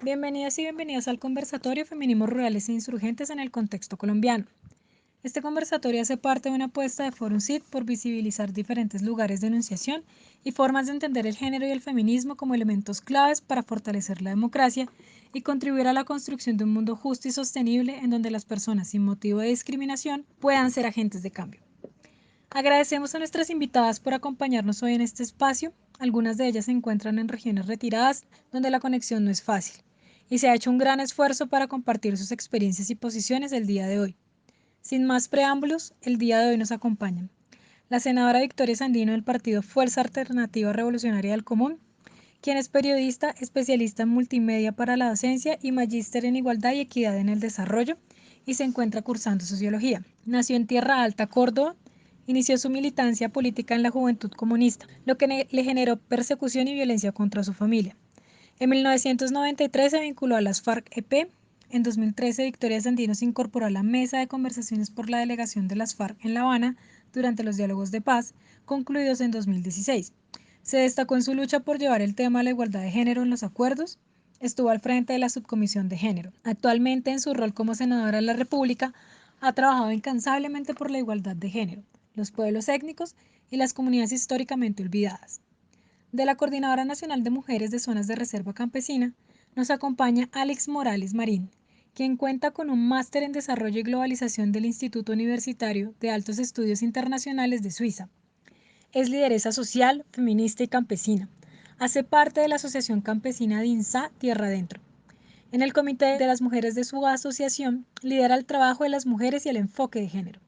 Bienvenidas y bienvenidos al conversatorio Feminismos Rurales e Insurgentes en el Contexto Colombiano. Este conversatorio hace parte de una apuesta de Forum CIT por visibilizar diferentes lugares de enunciación y formas de entender el género y el feminismo como elementos claves para fortalecer la democracia y contribuir a la construcción de un mundo justo y sostenible en donde las personas sin motivo de discriminación puedan ser agentes de cambio. Agradecemos a nuestras invitadas por acompañarnos hoy en este espacio. Algunas de ellas se encuentran en regiones retiradas donde la conexión no es fácil y se ha hecho un gran esfuerzo para compartir sus experiencias y posiciones el día de hoy. Sin más preámbulos, el día de hoy nos acompañan la senadora Victoria Sandino del partido Fuerza Alternativa Revolucionaria del Común, quien es periodista, especialista en multimedia para la docencia y magíster en igualdad y equidad en el desarrollo, y se encuentra cursando sociología. Nació en Tierra Alta, Córdoba. Inició su militancia política en la Juventud Comunista, lo que le generó persecución y violencia contra su familia. En 1993 se vinculó a las FARC-EP. En 2013, Victoria Sandino se incorporó a la mesa de conversaciones por la delegación de las FARC en La Habana durante los diálogos de paz, concluidos en 2016. Se destacó en su lucha por llevar el tema de la igualdad de género en los acuerdos. Estuvo al frente de la subcomisión de género. Actualmente, en su rol como senadora de la República, ha trabajado incansablemente por la igualdad de género, los pueblos étnicos y las comunidades históricamente olvidadas. De la Coordinadora Nacional de Mujeres de Zonas de Reserva Campesina, nos acompaña Alex Morales Marín, quien cuenta con un máster en Desarrollo y Globalización del Instituto Universitario de Altos Estudios Internacionales de Suiza. Es lideresa social, feminista y campesina. Hace parte de la Asociación Campesina de INSA Tierra Adentro. En el comité de las mujeres de su asociación, lidera el trabajo de las mujeres y el enfoque de género.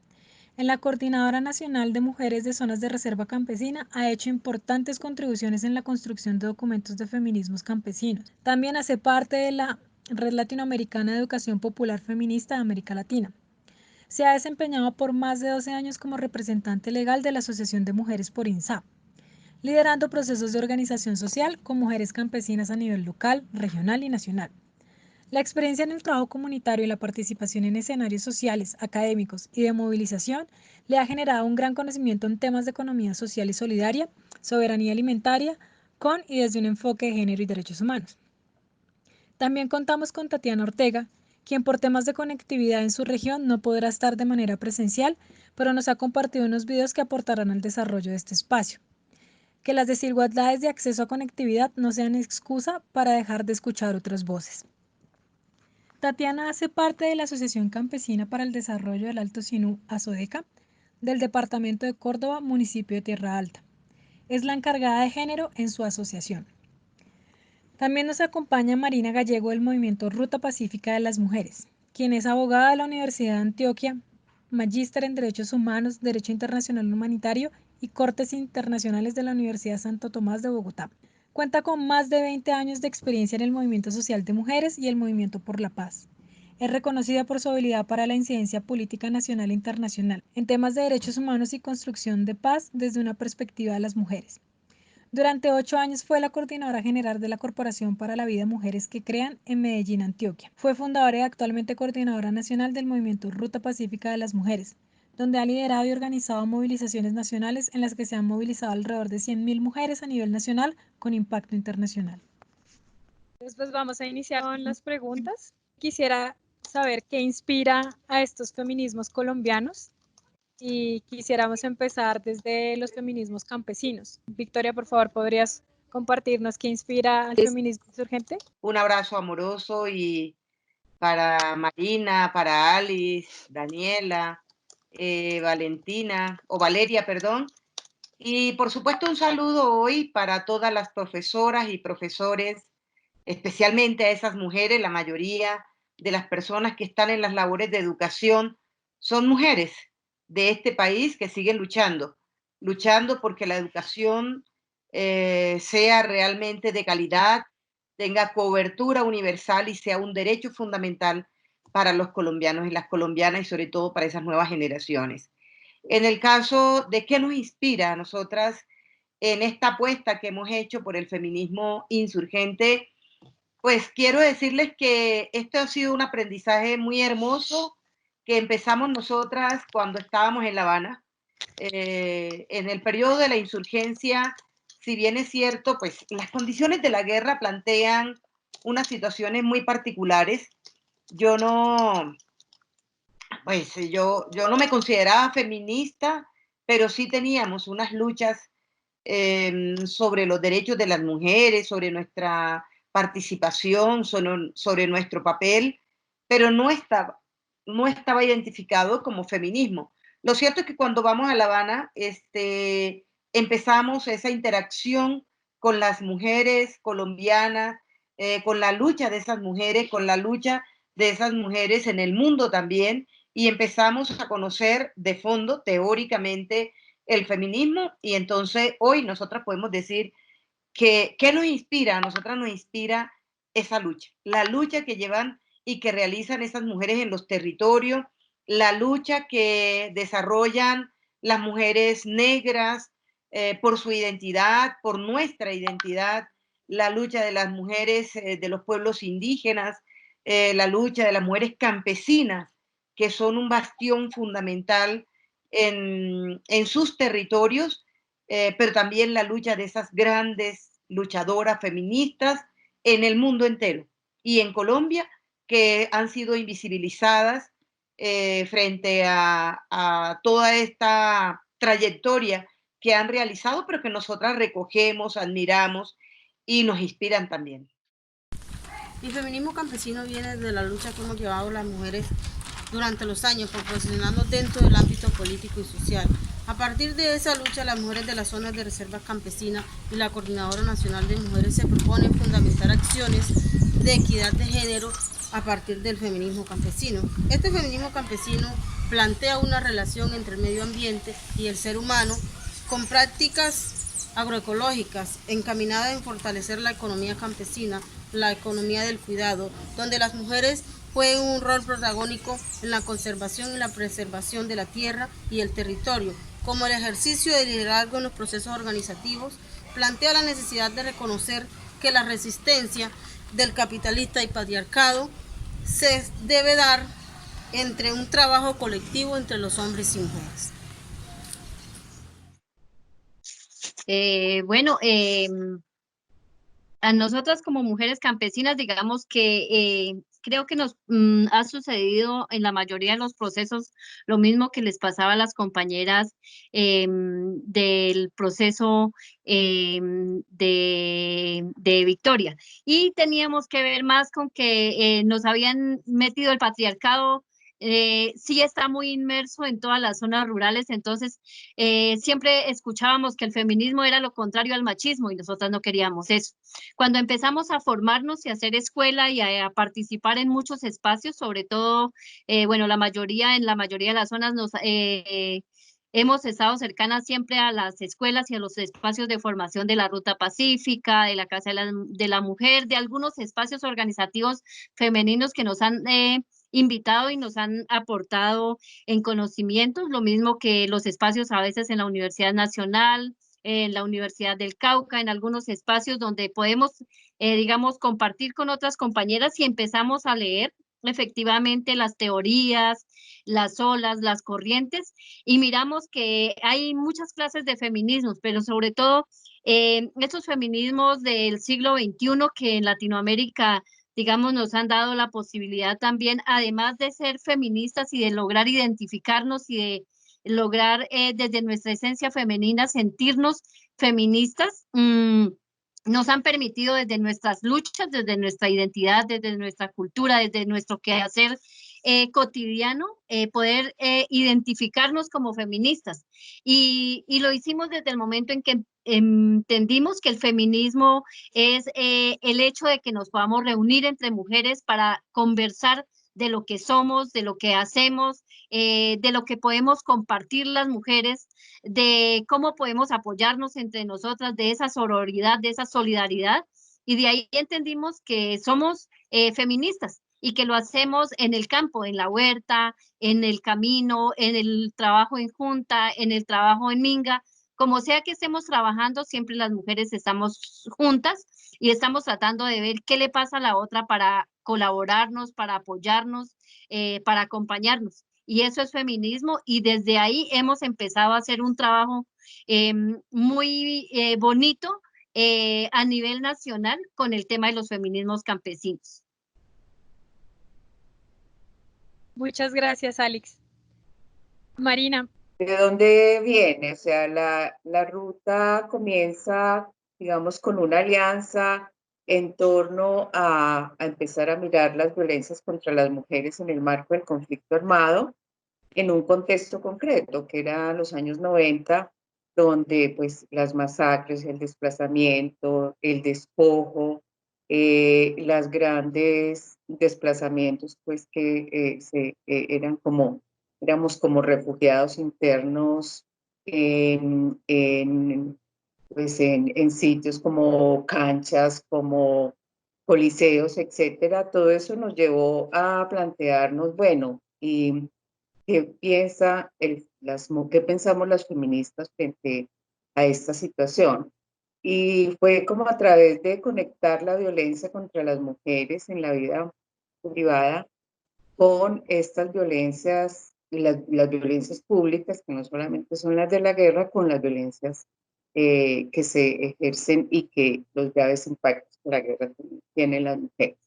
En la Coordinadora Nacional de Mujeres de Zonas de Reserva Campesina ha hecho importantes contribuciones en la construcción de documentos de feminismos campesinos. También hace parte de la Red Latinoamericana de Educación Popular Feminista de América Latina. Se ha desempeñado por más de 12 años como representante legal de la Asociación de Mujeres por INSAP, liderando procesos de organización social con mujeres campesinas a nivel local, regional y nacional. La experiencia en el trabajo comunitario y la participación en escenarios sociales, académicos y de movilización le ha generado un gran conocimiento en temas de economía social y solidaria, soberanía alimentaria, con y desde un enfoque de género y derechos humanos. También contamos con Tatiana Ortega, quien por temas de conectividad en su región no podrá estar de manera presencial, pero nos ha compartido unos videos que aportarán al desarrollo de este espacio. Que las desigualdades de acceso a conectividad no sean excusa para dejar de escuchar otras voces. Tatiana hace parte de la Asociación Campesina para el Desarrollo del Alto Sinú, ASODECA, del Departamento de Córdoba, municipio de Tierra Alta. Es la encargada de género en su asociación. También nos acompaña Marina Gallego del movimiento Ruta Pacífica de las Mujeres, quien es abogada de la Universidad de Antioquia, magíster en Derechos Humanos, Derecho Internacional Humanitario y Cortes Internacionales de la Universidad Santo Tomás de Bogotá. Cuenta con más de 20 años de experiencia en el movimiento social de mujeres y el movimiento por la paz. Es reconocida por su habilidad para la incidencia política nacional e internacional en temas de derechos humanos y construcción de paz desde una perspectiva de las mujeres. Durante 8 años fue la coordinadora general de la Corporación para la Vida Mujeres que Crean en Medellín, Antioquia. Fue fundadora y actualmente coordinadora nacional del movimiento Ruta Pacífica de las Mujeres, donde ha liderado y organizado movilizaciones nacionales en las que se han movilizado alrededor de 100.000 mujeres a nivel nacional con impacto internacional. Después vamos a iniciar con las preguntas. Quisiera saber qué inspira a estos feminismos colombianos y quisiéramos empezar desde los feminismos campesinos. Victoria, por favor, ¿podrías compartirnos qué inspira al feminismo insurgente? Un abrazo amoroso y para Marina, para Alice, Daniela, Valentina, o Valeria, perdón. Y por supuesto un saludo hoy para todas las profesoras y profesores, especialmente a esas mujeres. La mayoría de las personas que están en las labores de educación son mujeres de este país que siguen luchando porque la educación sea realmente de calidad, tenga cobertura universal y sea un derecho fundamental para los colombianos y las colombianas y sobre todo para esas nuevas generaciones. En el caso de qué nos inspira a nosotras en esta apuesta que hemos hecho por el feminismo insurgente, pues quiero decirles que esto ha sido un aprendizaje muy hermoso que empezamos nosotras cuando estábamos en La Habana. En el periodo de la insurgencia, si bien es cierto, pues las condiciones de la guerra plantean unas situaciones muy particulares. Yo no, pues yo no me consideraba feminista, pero sí teníamos unas luchas sobre los derechos de las mujeres, sobre nuestra participación, sobre nuestro papel, pero no estaba identificado como feminismo. Lo cierto es que cuando vamos a La Habana, empezamos esa interacción con las mujeres colombianas, con la lucha de esas mujeres, con la lucha de esas mujeres en el mundo también, y empezamos a conocer de fondo, teóricamente, el feminismo, y entonces hoy nosotras podemos decir que, ¿qué nos inspira? A nosotras nos inspira esa lucha, la lucha que llevan y que realizan esas mujeres en los territorios, la lucha que desarrollan las mujeres negras por su identidad, por nuestra identidad, la lucha de las mujeres de los pueblos indígenas, la lucha de las mujeres campesinas, que son un bastión fundamental en sus territorios, pero también la lucha de esas grandes luchadoras feministas en el mundo entero y en Colombia, que han sido invisibilizadas frente a toda esta trayectoria que han realizado, pero que nosotras recogemos, admiramos y nos inspiran también. El feminismo campesino viene de la lucha que hemos llevado las mujeres durante los años, posicionándonos dentro del ámbito político y social. A partir de esa lucha, las mujeres de las zonas de reservas campesinas y la Coordinadora Nacional de Mujeres se proponen fundamentar acciones de equidad de género a partir del feminismo campesino. Este feminismo campesino plantea una relación entre el medio ambiente y el ser humano con prácticas agroecológicas encaminadas en fortalecer la economía campesina, la economía del cuidado, donde las mujeres juegan un rol protagónico en la conservación y la preservación de la tierra y el territorio, como el ejercicio de liderazgo en los procesos organizativos. Plantea la necesidad de reconocer que la resistencia del capitalista y patriarcado se debe dar entre un trabajo colectivo entre los hombres y mujeres. Bueno, a nosotras como mujeres campesinas, digamos que creo que nos ha sucedido en la mayoría de los procesos lo mismo que les pasaba a las compañeras del proceso de Victoria. Y teníamos que ver más con que nos habían metido el patriarcado. Sí está muy inmerso en todas las zonas rurales, entonces siempre escuchábamos que el feminismo era lo contrario al machismo y nosotras no queríamos eso. Cuando empezamos a formarnos y a hacer escuela y a participar en muchos espacios, sobre todo, bueno, en la mayoría de las zonas hemos estado cercanas siempre a las escuelas y a los espacios de formación de la Ruta Pacífica, de la Casa de la Mujer, de algunos espacios organizativos femeninos que nos han invitado y nos han aportado en conocimientos, lo mismo que los espacios a veces en la Universidad Nacional, en la Universidad del Cauca, en algunos espacios donde podemos, digamos, compartir con otras compañeras y empezamos a leer efectivamente las teorías, las olas, las corrientes, y miramos que hay muchas clases de feminismos, pero sobre todo estos feminismos del siglo XXI que en Latinoamérica, digamos, nos han dado la posibilidad también, además de ser feministas y de lograr identificarnos y de lograr desde nuestra esencia femenina sentirnos feministas, nos han permitido desde nuestras luchas, desde nuestra identidad, desde nuestra cultura, desde nuestro quehacer cotidiano, poder identificarnos como feministas. Y lo hicimos desde el momento en que entendimos que el feminismo es el hecho de que nos podamos reunir entre mujeres para conversar de lo que somos, de lo que hacemos, de lo que podemos compartir las mujeres, de cómo podemos apoyarnos entre nosotras, de esa sororidad, de esa solidaridad. Y de ahí entendimos que somos feministas y que lo hacemos en el campo, en la huerta, en el camino, en el trabajo en junta, en el trabajo en minga. Como sea que estemos trabajando, siempre las mujeres estamos juntas y estamos tratando de ver qué le pasa a la otra para colaborarnos, para apoyarnos, para acompañarnos. Y eso es feminismo y desde ahí hemos empezado a hacer un trabajo muy bonito a nivel nacional con el tema de los feminismos campesinos. Muchas gracias, Alex. Marina. ¿De dónde viene? O sea, la ruta comienza, digamos, con una alianza en torno a empezar a mirar las violencias contra las mujeres en el marco del conflicto armado, en un contexto concreto, que era los años 90, donde pues las masacres, el desplazamiento, el despojo, las grandes desplazamientos, pues que éramos como refugiados internos pues en sitios como canchas, como coliseos, etcétera. Todo eso nos llevó a plantearnos, bueno, y qué pensamos las feministas frente a esta situación. Y fue como a través de conectar la violencia contra las mujeres en la vida privada con estas violencias, las violencias públicas, que no solamente son las de la guerra, con las violencias que se ejercen y que los graves impactos que la guerra tiene en las mujeres.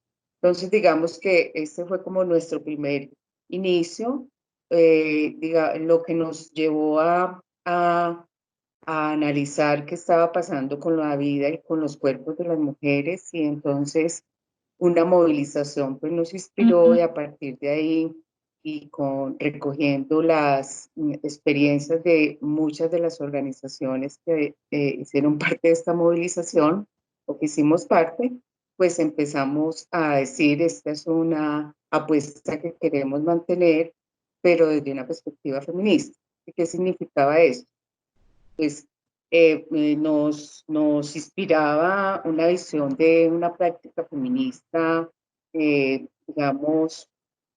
Entonces, digamos que este fue como nuestro primer inicio, lo que nos llevó a analizar qué estaba pasando con la vida y con los cuerpos de las mujeres, y entonces una movilización pues nos inspiró, y a partir de ahí y recogiendo las experiencias de muchas de las organizaciones que hicieron parte de esta movilización o que hicimos parte, pues empezamos a decir, esta es una apuesta que queremos mantener, pero desde una perspectiva feminista. ¿Y qué significaba esto? Pues nos inspiraba una visión de una práctica feminista, digamos,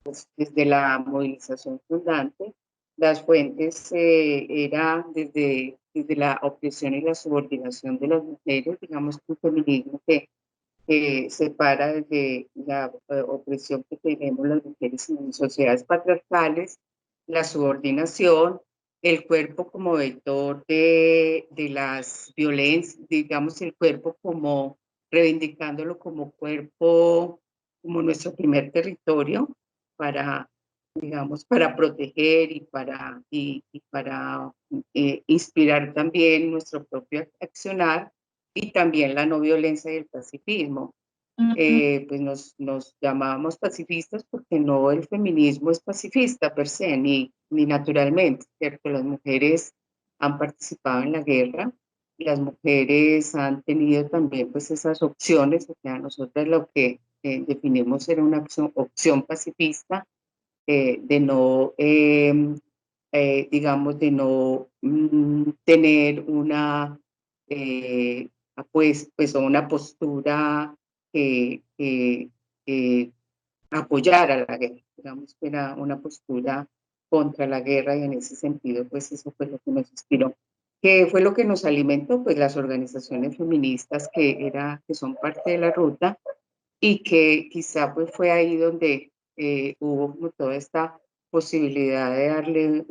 pues, desde la movilización fundante. Las fuentes era desde la opresión y la subordinación de las mujeres, digamos, un feminismo que separa desde la opresión que tenemos las mujeres en sociedades patriarcales, la subordinación, el cuerpo como vector de las violencias, digamos el cuerpo como reivindicándolo como cuerpo, como nuestro primer territorio para, digamos, para proteger y para inspirar también nuestro propio accionar, y también la no violencia y el pacifismo. Pues nos llamábamos pacifistas porque no el feminismo es pacifista per se, ni naturalmente, ¿cierto? Las mujeres han participado en la guerra, y las mujeres han tenido también pues esas opciones, o sea, nosotras lo que definimos era una opción pacifista, de no, digamos, de no tener una, pues una postura que apoyara la guerra, digamos que era una postura contra la guerra, y en ese sentido, pues eso fue lo que nos inspiró. ¿Qué fue lo que nos alimentó? Pues las organizaciones feministas que son parte de la ruta, y que quizá pues fue ahí donde hubo como toda esta posibilidad de darle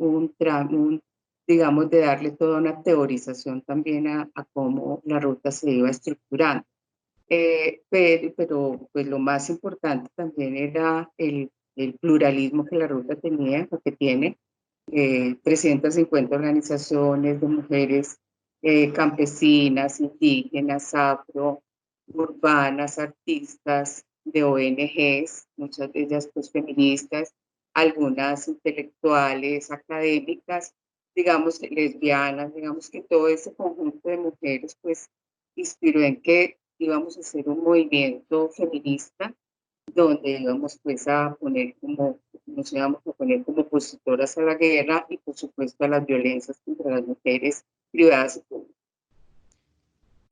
digamos, de darle toda una teorización también a cómo la ruta se iba estructurando. Pero pues lo más importante también era el pluralismo que la ruta tenía, o que tiene, 350 organizaciones de mujeres campesinas, indígenas, afro, urbanas, artistas, de ONGs, muchas de ellas pues feministas, algunas intelectuales, académicas, digamos lesbianas, digamos que todo ese conjunto de mujeres pues inspiró en que íbamos a hacer un movimiento feminista donde íbamos pues a poner como, nos íbamos a poner como opositoras a la guerra y por supuesto a las violencias contra las mujeres privadas y públicas.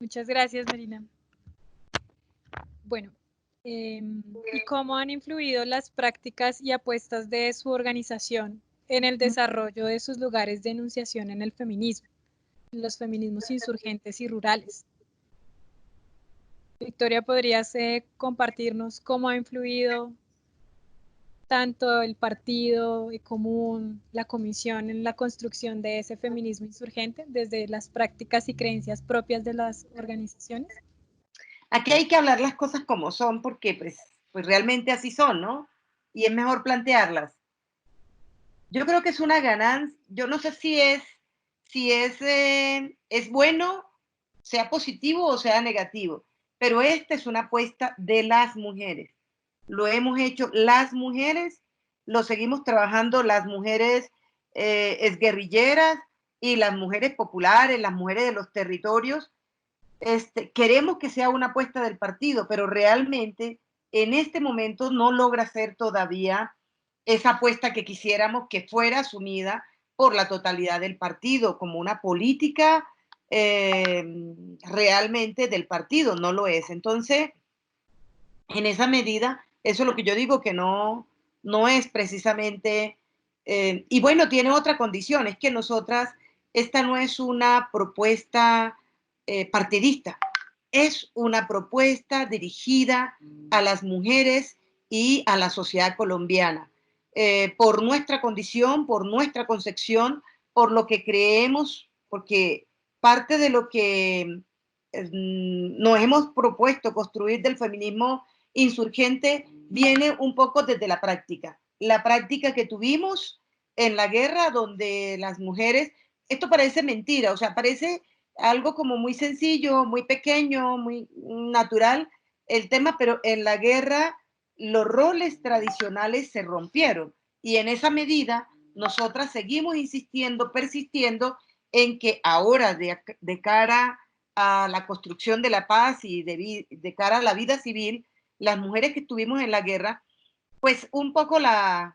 Muchas gracias, Marina. Bueno, ¿y cómo han influido las prácticas y apuestas de su organización en el desarrollo de sus lugares de enunciación en el feminismo, los feminismos insurgentes y rurales? Victoria, ¿podrías compartirnos cómo ha influido tanto el partido común, la comisión en la construcción de ese feminismo insurgente desde las prácticas y creencias propias de las organizaciones? Aquí hay que hablar las cosas como son porque pues realmente así son, ¿no? Y es mejor plantearlas. Yo creo que es una ganancia, yo no sé si es bueno, sea positivo o sea negativo, pero esta es una apuesta de las mujeres. Lo hemos hecho las mujeres, lo seguimos trabajando las mujeres exguerrilleras y las mujeres populares, las mujeres de los territorios. Queremos que sea una apuesta del partido, pero realmente en este momento no logra ser todavía esa apuesta que quisiéramos que fuera asumida por la totalidad del partido como una política realmente del partido, no lo es. Entonces, en esa medida, eso es lo que yo digo que no es precisamente, y bueno, tiene otra condición, es que nosotras, esta no es una propuesta partidista, es una propuesta dirigida a las mujeres y a la sociedad colombiana, por nuestra condición, por nuestra concepción, por lo que creemos, porque parte de lo que nos hemos propuesto construir del feminismo insurgente viene un poco desde la práctica que tuvimos en la guerra donde las mujeres, esto parece mentira, o sea, parece algo como muy sencillo, muy pequeño, muy natural el tema, pero en la guerra los roles tradicionales se rompieron y en esa medida nosotras seguimos insistiendo, persistiendo en que ahora de cara a la construcción de la paz y de cara a la vida civil, las mujeres que estuvimos en la guerra, pues un poco la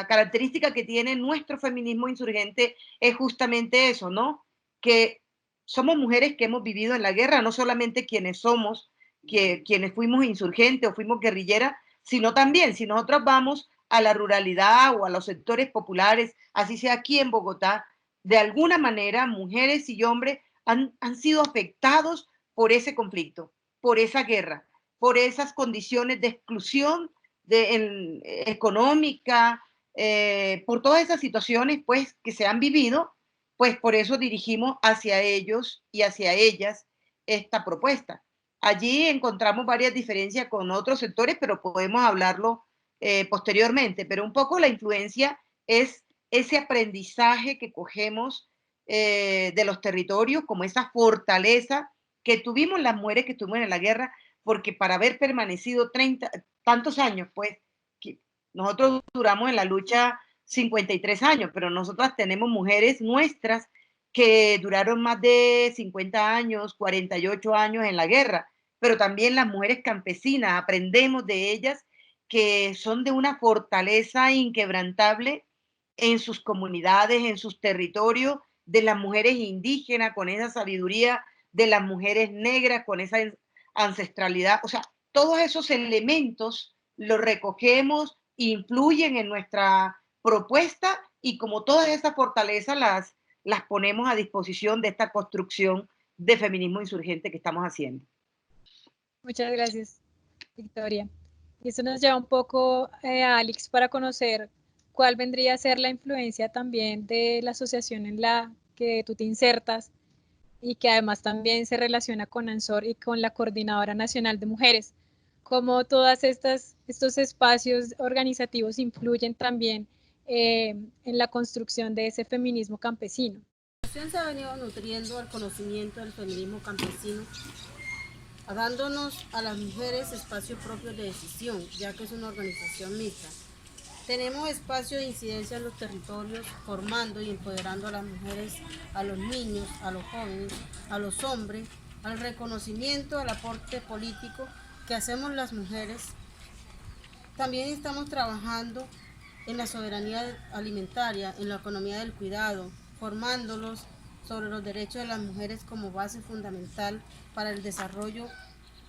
característica que tiene nuestro feminismo insurgente es justamente eso, ¿no? Que somos mujeres que hemos vivido en la guerra, no solamente quienes somos, quienes fuimos insurgentes o fuimos guerrilleras, sino también si nosotros vamos a la ruralidad o a los sectores populares, así sea aquí en Bogotá, de alguna manera mujeres y hombres han sido afectados por ese conflicto, por esa guerra, por esas condiciones de exclusión económica, por todas esas situaciones pues, que se han vivido, pues por eso dirigimos hacia ellos y hacia ellas esta propuesta. Allí encontramos varias diferencias con otros sectores, pero podemos hablarlo posteriormente. Pero un poco la influencia es ese aprendizaje que cogemos de los territorios, como esa fortaleza que tuvimos las mujeres que estuvimos en la guerra, porque para haber permanecido tantos años, pues nosotros duramos en la lucha 53 años, pero nosotras tenemos mujeres nuestras que duraron más de 50 años, 48 años en la guerra, pero también las mujeres campesinas, aprendemos de ellas que son de una fortaleza inquebrantable en sus comunidades, en sus territorios, de las mujeres indígenas, con esa sabiduría, de las mujeres negras, con esa ancestralidad. O sea, todos esos elementos los recogemos, influyen en nuestra propuesta y como todas esas fortalezas las ponemos a disposición de esta construcción de feminismo insurgente que estamos haciendo. Muchas gracias, Victoria. Y eso nos lleva un poco a Alex para conocer cuál vendría a ser la influencia también de la asociación en la que tú te insertas y que además también se relaciona con ANSOR y con la Coordinadora Nacional de Mujeres. Cómo todos estos espacios organizativos influyen también en la construcción de ese feminismo campesino. La asociación se ha venido nutriendo al conocimiento del feminismo campesino, dándonos a las mujeres espacios propios de decisión, ya que es una organización mixta. Tenemos espacio de incidencia en los territorios, formando y empoderando a las mujeres, a los niños, a los jóvenes, a los hombres, al reconocimiento, al aporte político que hacemos las mujeres. También estamos trabajando en la soberanía alimentaria, en la economía del cuidado, formándolos sobre los derechos de las mujeres como base fundamental para el desarrollo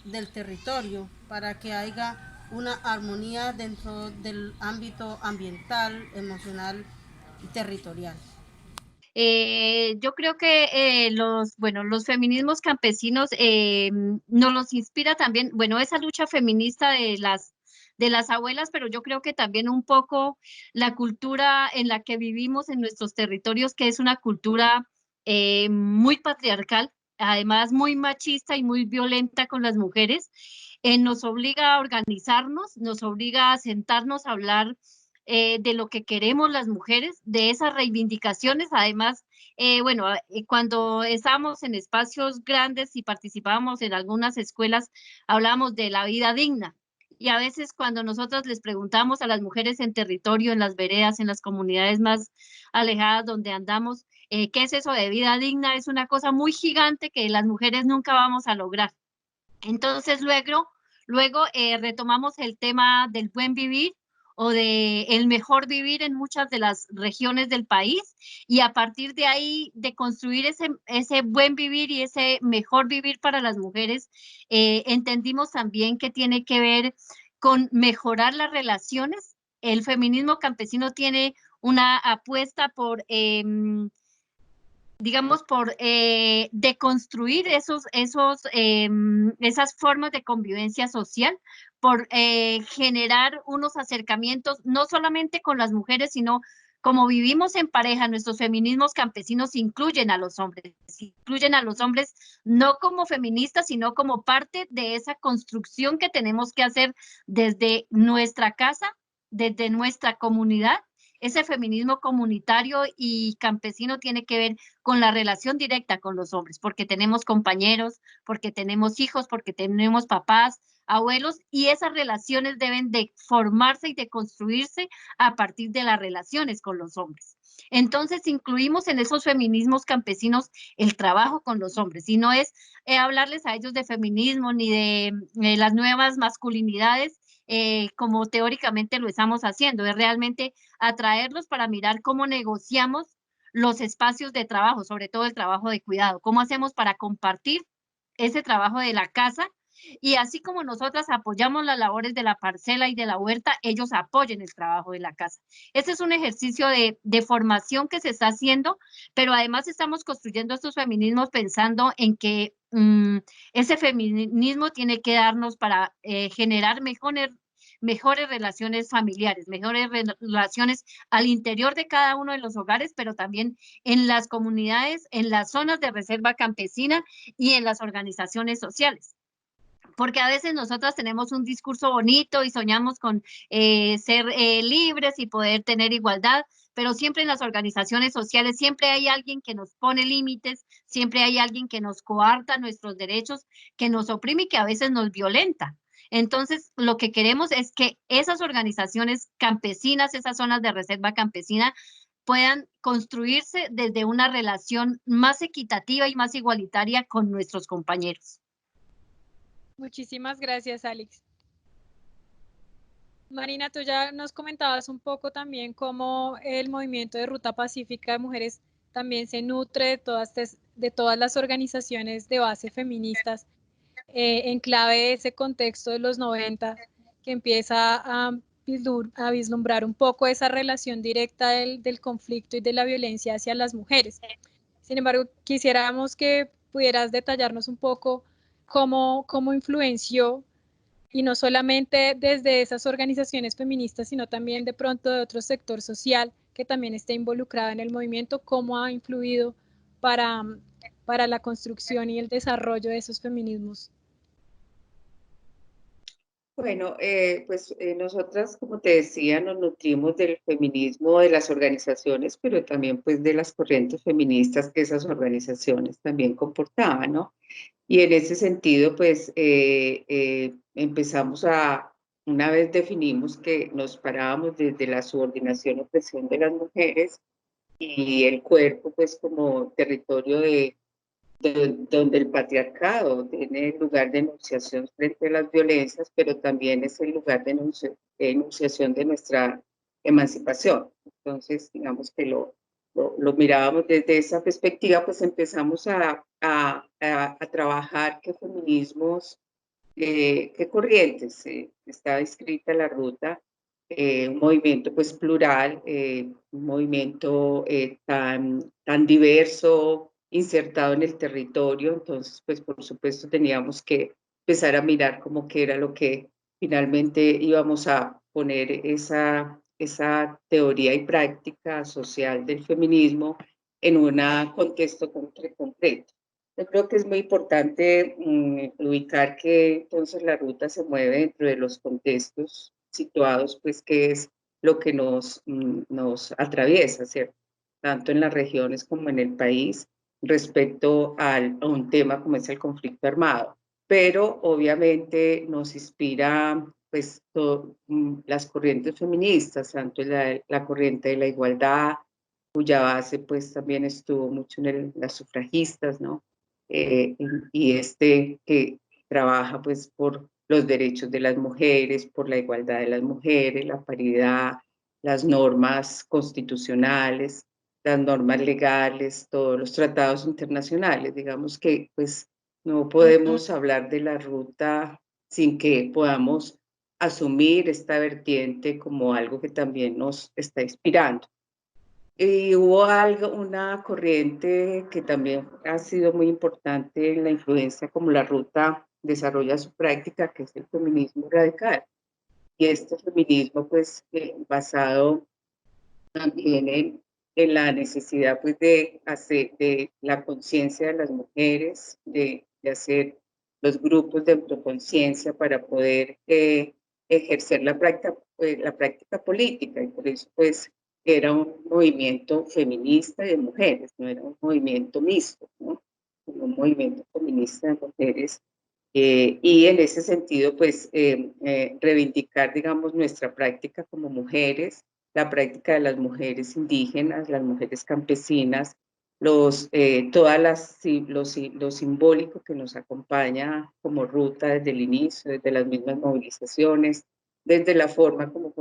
del territorio, para que haya una armonía dentro del ámbito ambiental, emocional y territorial. Yo creo que los feminismos campesinos nos los inspira también, bueno, esa lucha feminista las abuelas, pero yo creo que también un poco la cultura en la que vivimos en nuestros territorios, que es una cultura muy patriarcal, además muy machista y muy violenta con las mujeres, nos obliga a organizarnos, nos obliga a sentarnos a hablar de lo que queremos las mujeres, de esas reivindicaciones. Además, bueno, cuando estábamos en espacios grandes y participábamos en algunas escuelas, hablábamos de la vida digna. Y a veces cuando nosotros les preguntamos a las mujeres en territorio, en las veredas, en las comunidades más alejadas donde andamos, ¿qué es eso de vida digna? Es una cosa muy gigante que las mujeres nunca vamos a lograr. Entonces luego retomamos el tema del buen vivir o de el mejor vivir en muchas de las regiones del país, y a partir de ahí de construir ese buen vivir y ese mejor vivir para las mujeres, entendimos también que tiene que ver con mejorar las relaciones. El feminismo campesino tiene una apuesta por digamos, por deconstruir esas formas de convivencia social, por generar unos acercamientos, no solamente con las mujeres, sino como vivimos en pareja. Nuestros feminismos campesinos incluyen a los hombres no como feministas, sino como parte de esa construcción que tenemos que hacer desde nuestra casa, desde nuestra comunidad. Ese feminismo comunitario y campesino tiene que ver con la relación directa con los hombres, porque tenemos compañeros, porque tenemos hijos, porque tenemos papás, abuelos, y esas relaciones deben de formarse y de construirse a partir de las relaciones con los hombres. Entonces incluimos en esos feminismos campesinos el trabajo con los hombres, y no es hablarles a ellos de feminismo ni de las nuevas masculinidades, como teóricamente lo estamos haciendo, es realmente atraerlos para mirar cómo negociamos los espacios de trabajo, sobre todo el trabajo de cuidado, cómo hacemos para compartir ese trabajo de la casa, y así como nosotras apoyamos las labores de la parcela y de la huerta, ellos apoyen el trabajo de la casa. Este es un ejercicio de formación que se está haciendo, pero además estamos construyendo estos feminismos pensando en que ese feminismo tiene que darnos para generar mejores relaciones familiares, mejores relaciones al interior de cada uno de los hogares, pero también en las comunidades, en las zonas de reserva campesina y en las organizaciones sociales. Porque a veces nosotras tenemos un discurso bonito y soñamos con ser libres y poder tener igualdad, pero siempre en las organizaciones sociales siempre hay alguien que nos pone límites, siempre hay alguien que nos coarta nuestros derechos, que nos oprime y que a veces nos violenta. Entonces, lo que queremos es que esas organizaciones campesinas, esas zonas de reserva campesina, puedan construirse desde una relación más equitativa y más igualitaria con nuestros compañeros. Muchísimas gracias, Alex. Marina, tú ya nos comentabas un poco también cómo el movimiento de Ruta Pacífica de Mujeres también se nutre de todas las organizaciones de base feministas, en clave de ese contexto de los 90, que empieza a vislumbrar un poco esa relación directa del conflicto y de la violencia hacia las mujeres. Sin embargo, quisiéramos que pudieras detallarnos un poco cómo influenció, y no solamente desde esas organizaciones feministas, sino también de pronto de otro sector social que también esté involucrado en el movimiento, cómo ha influido para la construcción y el desarrollo de esos feminismos. Bueno, pues nosotras, como te decía, nos nutrimos del feminismo de las organizaciones, pero también pues de las corrientes feministas que esas organizaciones también comportaban, ¿no? Y en ese sentido, pues empezamos una vez definimos que nos parábamos desde la subordinación y opresión de las mujeres y el cuerpo, pues como territorio donde el patriarcado tiene lugar de enunciación frente a las violencias, pero también es el lugar de enunciación de nuestra emancipación. Entonces, digamos que lo mirábamos desde esa perspectiva, pues empezamos a trabajar qué feminismos, qué corrientes. Estaba escrita la ruta, un movimiento pues plural, un movimiento tan diverso, insertado en el territorio. Entonces pues por supuesto teníamos que empezar a mirar como qué era lo que finalmente íbamos a poner esa teoría y práctica social del feminismo en un contexto concreto. Yo creo que es muy importante ubicar que entonces la ruta se mueve dentro de los contextos situados, pues que es lo que nos atraviesa, ¿cierto? Tanto en las regiones como en el país, respecto a un tema como es el conflicto armado. Pero obviamente nos inspira pues las corrientes feministas, tanto la corriente de la igualdad, cuya base pues también estuvo mucho en las sufragistas, ¿no? Y que trabaja pues por los derechos de las mujeres, por la igualdad de las mujeres, la paridad, las normas constitucionales, las normas legales, todos los tratados internacionales. Digamos que pues no podemos hablar de la ruta sin que podamos asumir esta vertiente como algo que también nos está inspirando. Y hubo una corriente que también ha sido muy importante en la influencia como la ruta desarrolla su práctica, que es el feminismo radical. Y este feminismo, pues, basado también en la necesidad, pues, de hacer de la conciencia de las mujeres, de hacer los grupos de autoconciencia para poder ejercer la práctica política. Y por eso, pues, era un movimiento feminista de mujeres, no era un movimiento mixto, ¿no? Un movimiento feminista de mujeres. Y en ese sentido, pues, reivindicar, digamos, nuestra práctica como mujeres, la práctica de las mujeres indígenas, las mujeres campesinas, lo simbólico que nos acompaña como ruta desde el inicio, desde las mismas movilizaciones, desde la forma como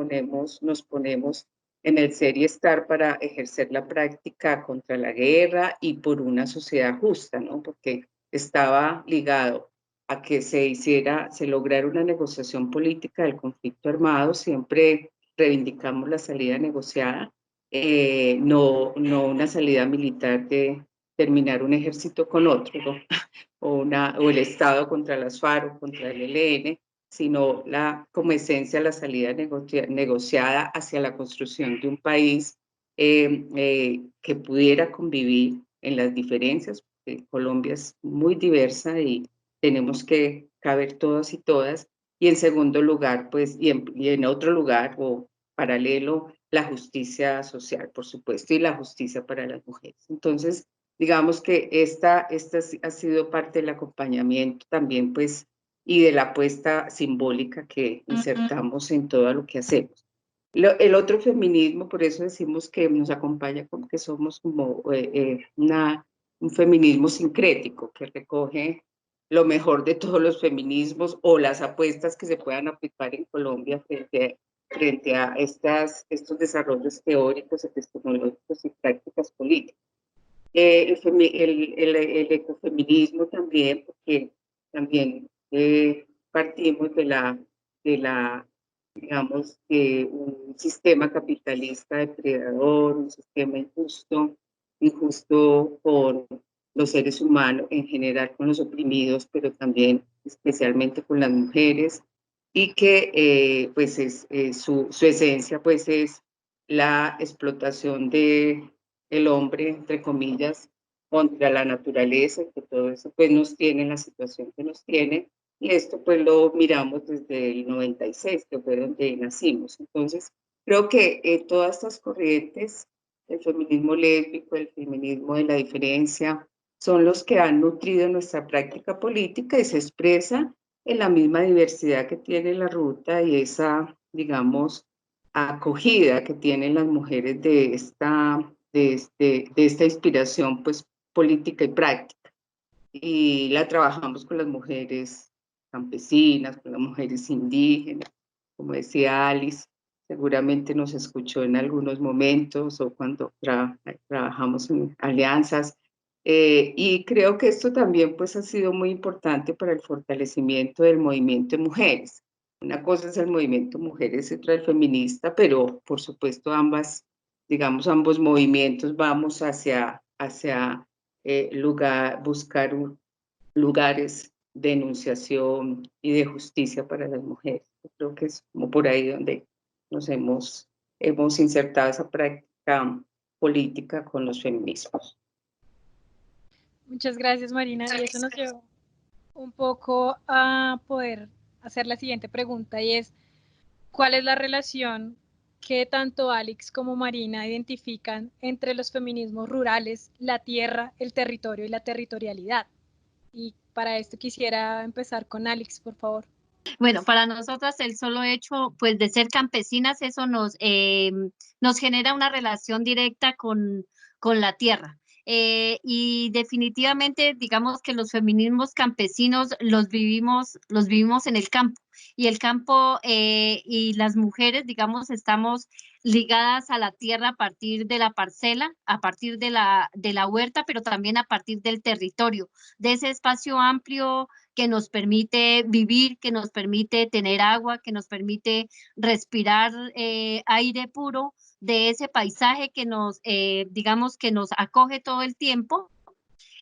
nos ponemos en el ser y estar para ejercer la práctica contra la guerra y por una sociedad justa, ¿no? Porque estaba ligado a que se lograra una negociación política del conflicto armado. Siempre reivindicamos la salida negociada, no una salida militar de terminar un ejército con otro, ¿no? o el Estado contra las FARC o contra el ELN, sino como esencia la salida negociada hacia la construcción de un país que pudiera convivir en las diferencias, porque Colombia es muy diversa y tenemos que caber todas y todas. Y en segundo lugar, pues, y en otro lugar o paralelo, la justicia social, por supuesto, y la justicia para las mujeres. Entonces, digamos que esta ha sido parte del acompañamiento también, pues, y de la apuesta simbólica que insertamos en todo lo que hacemos. El otro feminismo, por eso decimos que nos acompaña como que somos como un feminismo sincrético, que recoge lo mejor de todos los feminismos o las apuestas que se puedan aplicar en Colombia frente a estos desarrollos teóricos, epistemológicos y prácticas políticas. El ecofeminismo también, porque también partimos de la digamos, un sistema capitalista depredador, un sistema injusto con los seres humanos, en general con los oprimidos, pero también especialmente con las mujeres, y que pues su esencia pues es la explotación del hombre, entre comillas, contra la naturaleza, que todo eso pues nos tiene en la situación que nos tiene. Y esto pues lo miramos desde el 96, que fue donde nacimos. Entonces, creo que todas estas corrientes, el feminismo lésbico, el feminismo de la diferencia, son los que han nutrido nuestra práctica política y se expresa en la misma diversidad que tiene la ruta y esa, digamos, acogida que tienen las mujeres de esta inspiración pues política y práctica. Y la trabajamos con las mujeres campesinas, con las mujeres indígenas, como decía Alice, seguramente nos escuchó en algunos momentos o cuando trabajamos en alianzas. Y creo que esto también pues ha sido muy importante para el fortalecimiento del movimiento de mujeres. Una cosa es el movimiento mujeres y otra el feminista, pero por supuesto ambos movimientos vamos hacia buscar lugares de enunciación y de justicia para las mujeres. Yo creo que es como por ahí donde nos hemos insertado esa práctica política con los feminismos. Muchas gracias, Marina. Y eso nos lleva un poco a poder hacer la siguiente pregunta, y es, ¿cuál es la relación que tanto Alex como Marina identifican entre los feminismos rurales, la tierra, el territorio y la territorialidad? Y para esto quisiera empezar con Alex, por favor. Bueno, para nosotras el solo hecho, pues, de ser campesinas, eso nos genera una relación directa con la tierra. Y definitivamente, digamos que los feminismos campesinos los vivimos en el campo. Y el campo y las mujeres, digamos, estamos ligadas a la tierra a partir de la parcela, a partir de la huerta, pero también a partir del territorio, de ese espacio amplio que nos permite vivir, que nos permite tener agua, que nos permite respirar aire puro, de ese paisaje que digamos, que nos acoge todo el tiempo.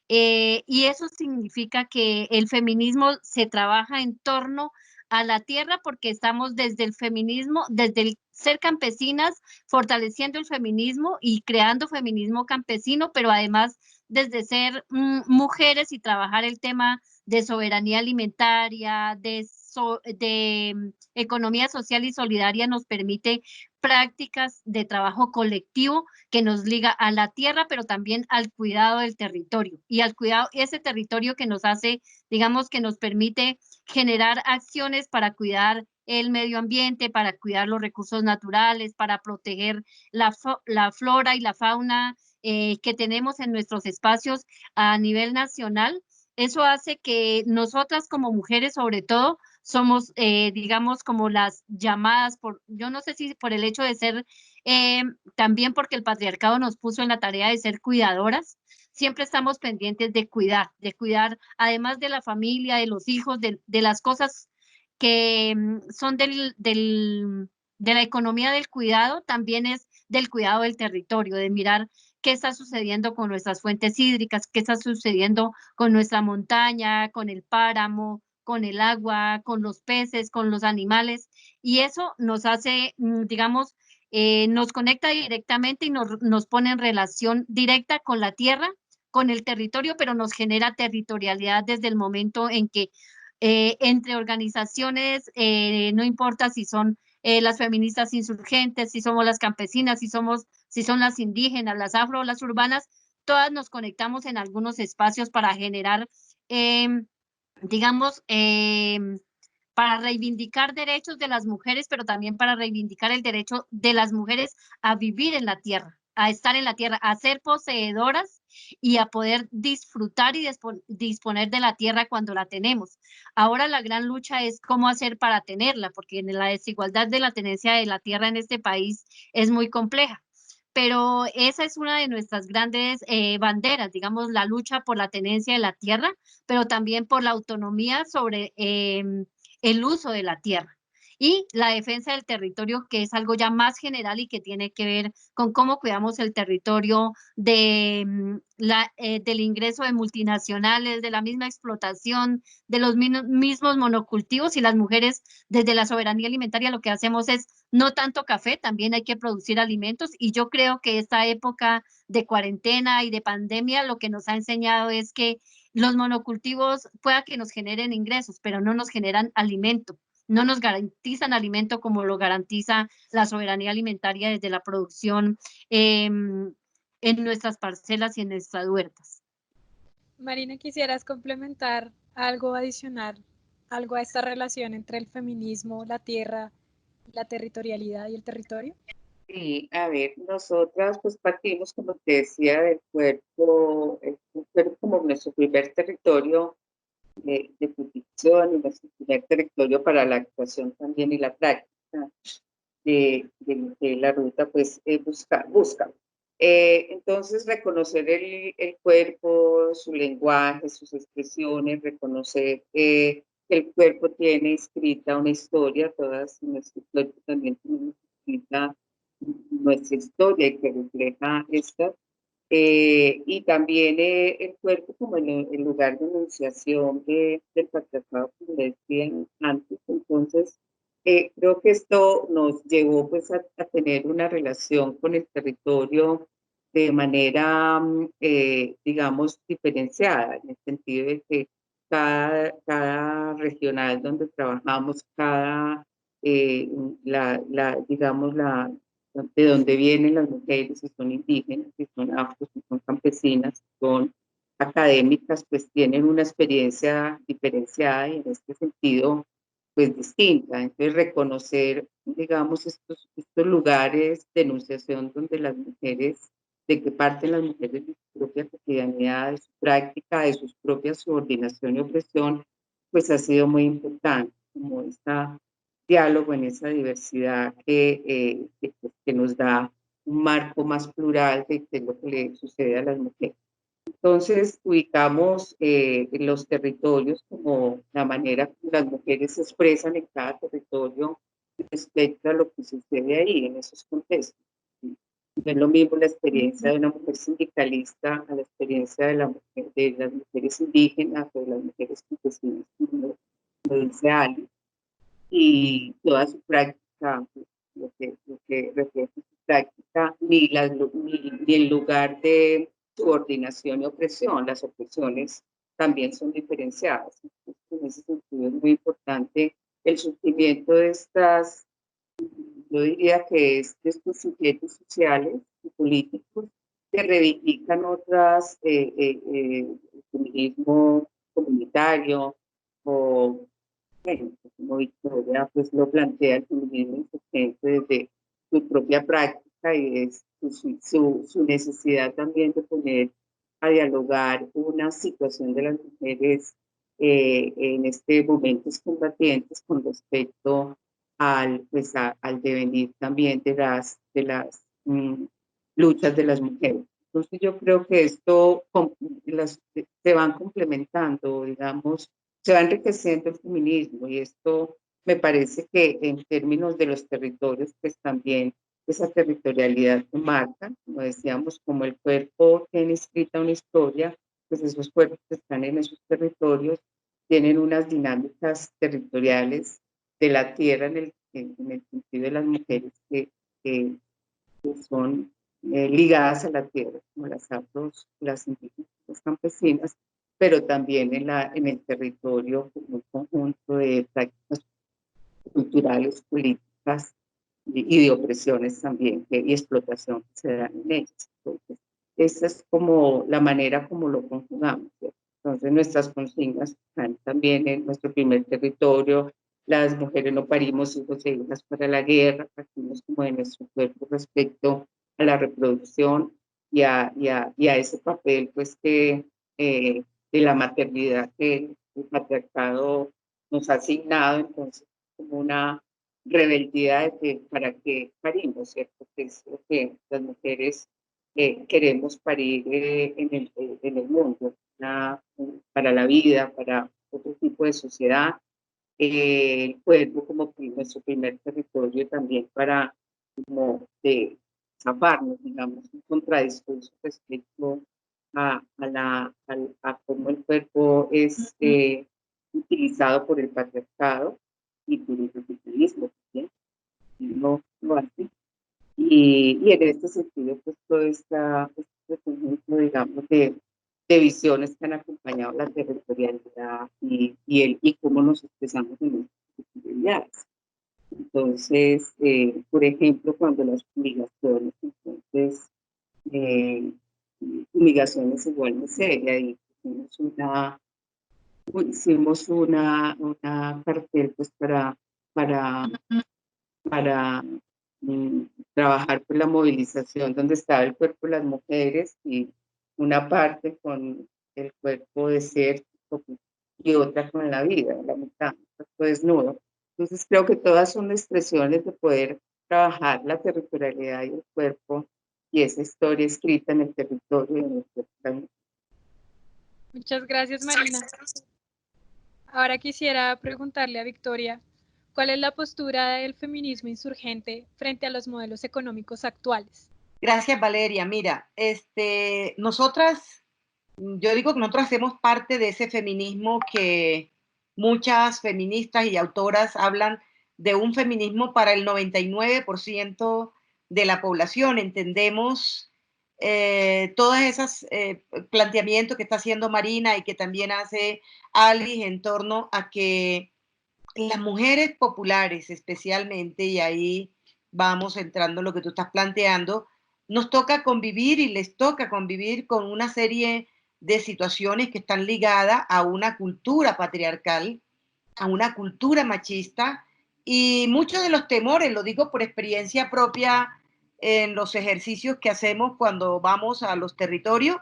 Y eso significa que el feminismo se trabaja en torno a la tierra, porque estamos desde el feminismo, desde el ser campesinas, fortaleciendo el feminismo y creando feminismo campesino, pero además desde ser mujeres y trabajar el tema de soberanía alimentaria, de economía social y solidaria, nos permite prácticas de trabajo colectivo que nos liga a la tierra, pero también al cuidado del territorio y al cuidado, ese territorio que nos hace, digamos, que nos permite generar acciones para cuidar el medio ambiente, para cuidar los recursos naturales, para proteger la flora y la fauna que tenemos en nuestros espacios a nivel nacional. Eso hace que nosotras como mujeres, sobre todo, somos, digamos, como las llamadas yo no sé si por el hecho de ser, también porque el patriarcado nos puso en la tarea de ser cuidadoras, siempre estamos pendientes de cuidar, además de la familia, de los hijos, de las cosas que son de la economía del cuidado, también es del cuidado del territorio, de mirar qué está sucediendo con nuestras fuentes hídricas, qué está sucediendo con nuestra montaña, con el páramo, con el agua, con los peces, con los animales, y eso nos hace, digamos, nos conecta directamente y nos pone en relación directa con la tierra, con el territorio, pero nos genera territorialidad desde el momento en que entre organizaciones, no importa si son las feministas insurgentes, si somos las campesinas, si son las indígenas, las afro, las urbanas, todas nos conectamos en algunos espacios para generar, digamos, para reivindicar derechos de las mujeres, pero también para reivindicar el derecho de las mujeres a vivir en la tierra, a estar en la tierra, a ser poseedoras y a poder disfrutar y disponer de la tierra cuando la tenemos. Ahora la gran lucha es cómo hacer para tenerla, porque la desigualdad de la tenencia de la tierra en este país es muy compleja. Pero esa es una de nuestras grandes banderas, digamos, la lucha por la tenencia de la tierra, pero también por la autonomía sobre el uso de la tierra y la defensa del territorio, que es algo ya más general y que tiene que ver con cómo cuidamos el territorio del ingreso de multinacionales, de la misma explotación, de los mismos monocultivos. Y las mujeres desde la soberanía alimentaria lo que hacemos es no tanto café, también hay que producir alimentos, y yo creo que esta época de cuarentena y de pandemia lo que nos ha enseñado es que los monocultivos pueda que nos generen ingresos, pero no nos generan alimento, no nos garantizan alimento como lo garantiza la soberanía alimentaria desde la producción en nuestras parcelas y en nuestras huertas. Marina, ¿quisieras complementar algo adicional, algo a esta relación entre el feminismo, la tierra, la territorialidad y el territorio? Sí, a ver, nosotras pues partimos, como te decía, del cuerpo, el cuerpo como nuestro primer territorio de protección y nuestro primer territorio para la actuación también y la práctica de la ruta, pues busca. Entonces, reconocer el cuerpo, su lenguaje, sus expresiones, reconocer que el cuerpo tiene escrita una historia, todas nuestro cuerpo también tiene escrita nuestra historia y que refleja esta, Y también el cuerpo como el lugar de enunciación del patriarcado, como decía antes. Entonces, creo que esto nos llevó pues a tener una relación con el territorio de manera, digamos, diferenciada, en el sentido de que cada regional donde trabajamos, eh, digamos, de donde vienen las mujeres, si son indígenas, si son afros, si son campesinas, si son académicas, pues tienen una experiencia diferenciada y en este sentido, pues distinta. Entonces, reconocer, digamos, estos lugares de enunciación donde las mujeres, de que parten las mujeres de su propia cotidianidad, de su práctica, de sus propias subordinación y opresión, pues ha sido muy importante, como esta diálogo en esa diversidad que nos da un marco más plural de qué es lo que le sucede a las mujeres. Entonces, ubicamos los territorios como la manera que las mujeres se expresan en cada territorio respecto a lo que sucede ahí, en esos contextos. No es lo mismo la experiencia de una mujer sindicalista a la experiencia de las mujeres indígenas o de las mujeres campesinas, como lo dice Ali, y toda su práctica, lo que refleja su práctica, ni el lugar de subordinación y opresión. Las opresiones también son diferenciadas. Entonces, en ese sentido es muy importante el surgimiento de estas, yo diría que es de estos sujetos sociales y políticos que reivindican el feminismo comunitario o bueno, como Victoria pues lo plantea el feminismo insurgente desde su propia práctica y es su necesidad también de poner a dialogar una situación de las mujeres en este momentos combatientes con respecto al devenir también de las luchas de las mujeres. Entonces yo creo que se van complementando, digamos, se va enriqueciendo el feminismo y esto me parece que en términos de los territorios, pues también esa territorialidad que marca, como decíamos, como el cuerpo tiene escrita una historia, pues esos cuerpos que están en esos territorios tienen unas dinámicas territoriales de la tierra en el sentido de las mujeres que son ligadas a la tierra, como las afros, las indígenas, las campesinas, pero también en el territorio como un conjunto de prácticas culturales, políticas y de opresiones también y explotación que se dan en ellas. Entonces, esa es como la manera como lo conjugamos, ¿cierto? Entonces, nuestras consignas están también en nuestro primer territorio. Las mujeres no parimos hijos e hijas para la guerra, partimos como de nuestro cuerpo respecto a la reproducción y a ese papel, pues, de la maternidad que el patriarcado nos ha asignado, entonces, como una rebeldía de que para qué parimos, ¿cierto? Que es lo que las mujeres queremos parir en el mundo, para la vida, para otro tipo de sociedad, el cuerpo como nuestro primer territorio también para como de zafarnos, digamos, un contradiscurso respecto a cómo el cuerpo es utilizado por el patriarcado y por el capitalismo también, no lo hace. Y en este sentido, pues todo este conjunto, digamos, de visiones que han acompañado la territorialidad y cómo nos expresamos en nuestras actividades. Entonces, por ejemplo, cuando las fumigaciones, entonces, fumigaciones igual miseria, y hicimos una cartel pues para, para trabajar por la movilización donde estaba el cuerpo de las mujeres y una parte con el cuerpo desértico y otra con la vida, la mitad, el cuerpo desnudo. Entonces creo que todas son expresiones de poder trabajar la territorialidad y el cuerpo y esa historia escrita en el territorio y en el cuerpo. Muchas gracias, Marina. Ahora quisiera preguntarle a Victoria, ¿cuál es la postura del feminismo insurgente frente a los modelos económicos actuales? Gracias, Valeria. Mira, nosotras, yo digo que nosotros hacemos parte de ese feminismo que muchas feministas y autoras hablan de un feminismo para el 99% de la población. Entendemos todos esos planteamientos que está haciendo Marina y que también hace Alice en torno a que las mujeres populares especialmente, y ahí vamos entrando en lo que tú estás planteando, nos toca convivir y les toca convivir con una serie de situaciones que están ligadas a una cultura patriarcal, a una cultura machista, y muchos de los temores, lo digo por experiencia propia en los ejercicios que hacemos cuando vamos a los territorios,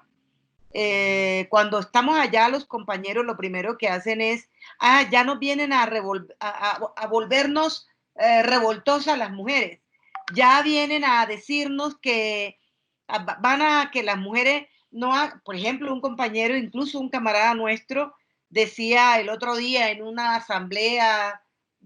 cuando estamos allá, los compañeros lo primero que hacen es, ya nos vienen a volvernos revoltosas las mujeres, ya vienen a decirnos que van a que las mujeres no, por ejemplo, un compañero, incluso un camarada nuestro, decía el otro día en una asamblea,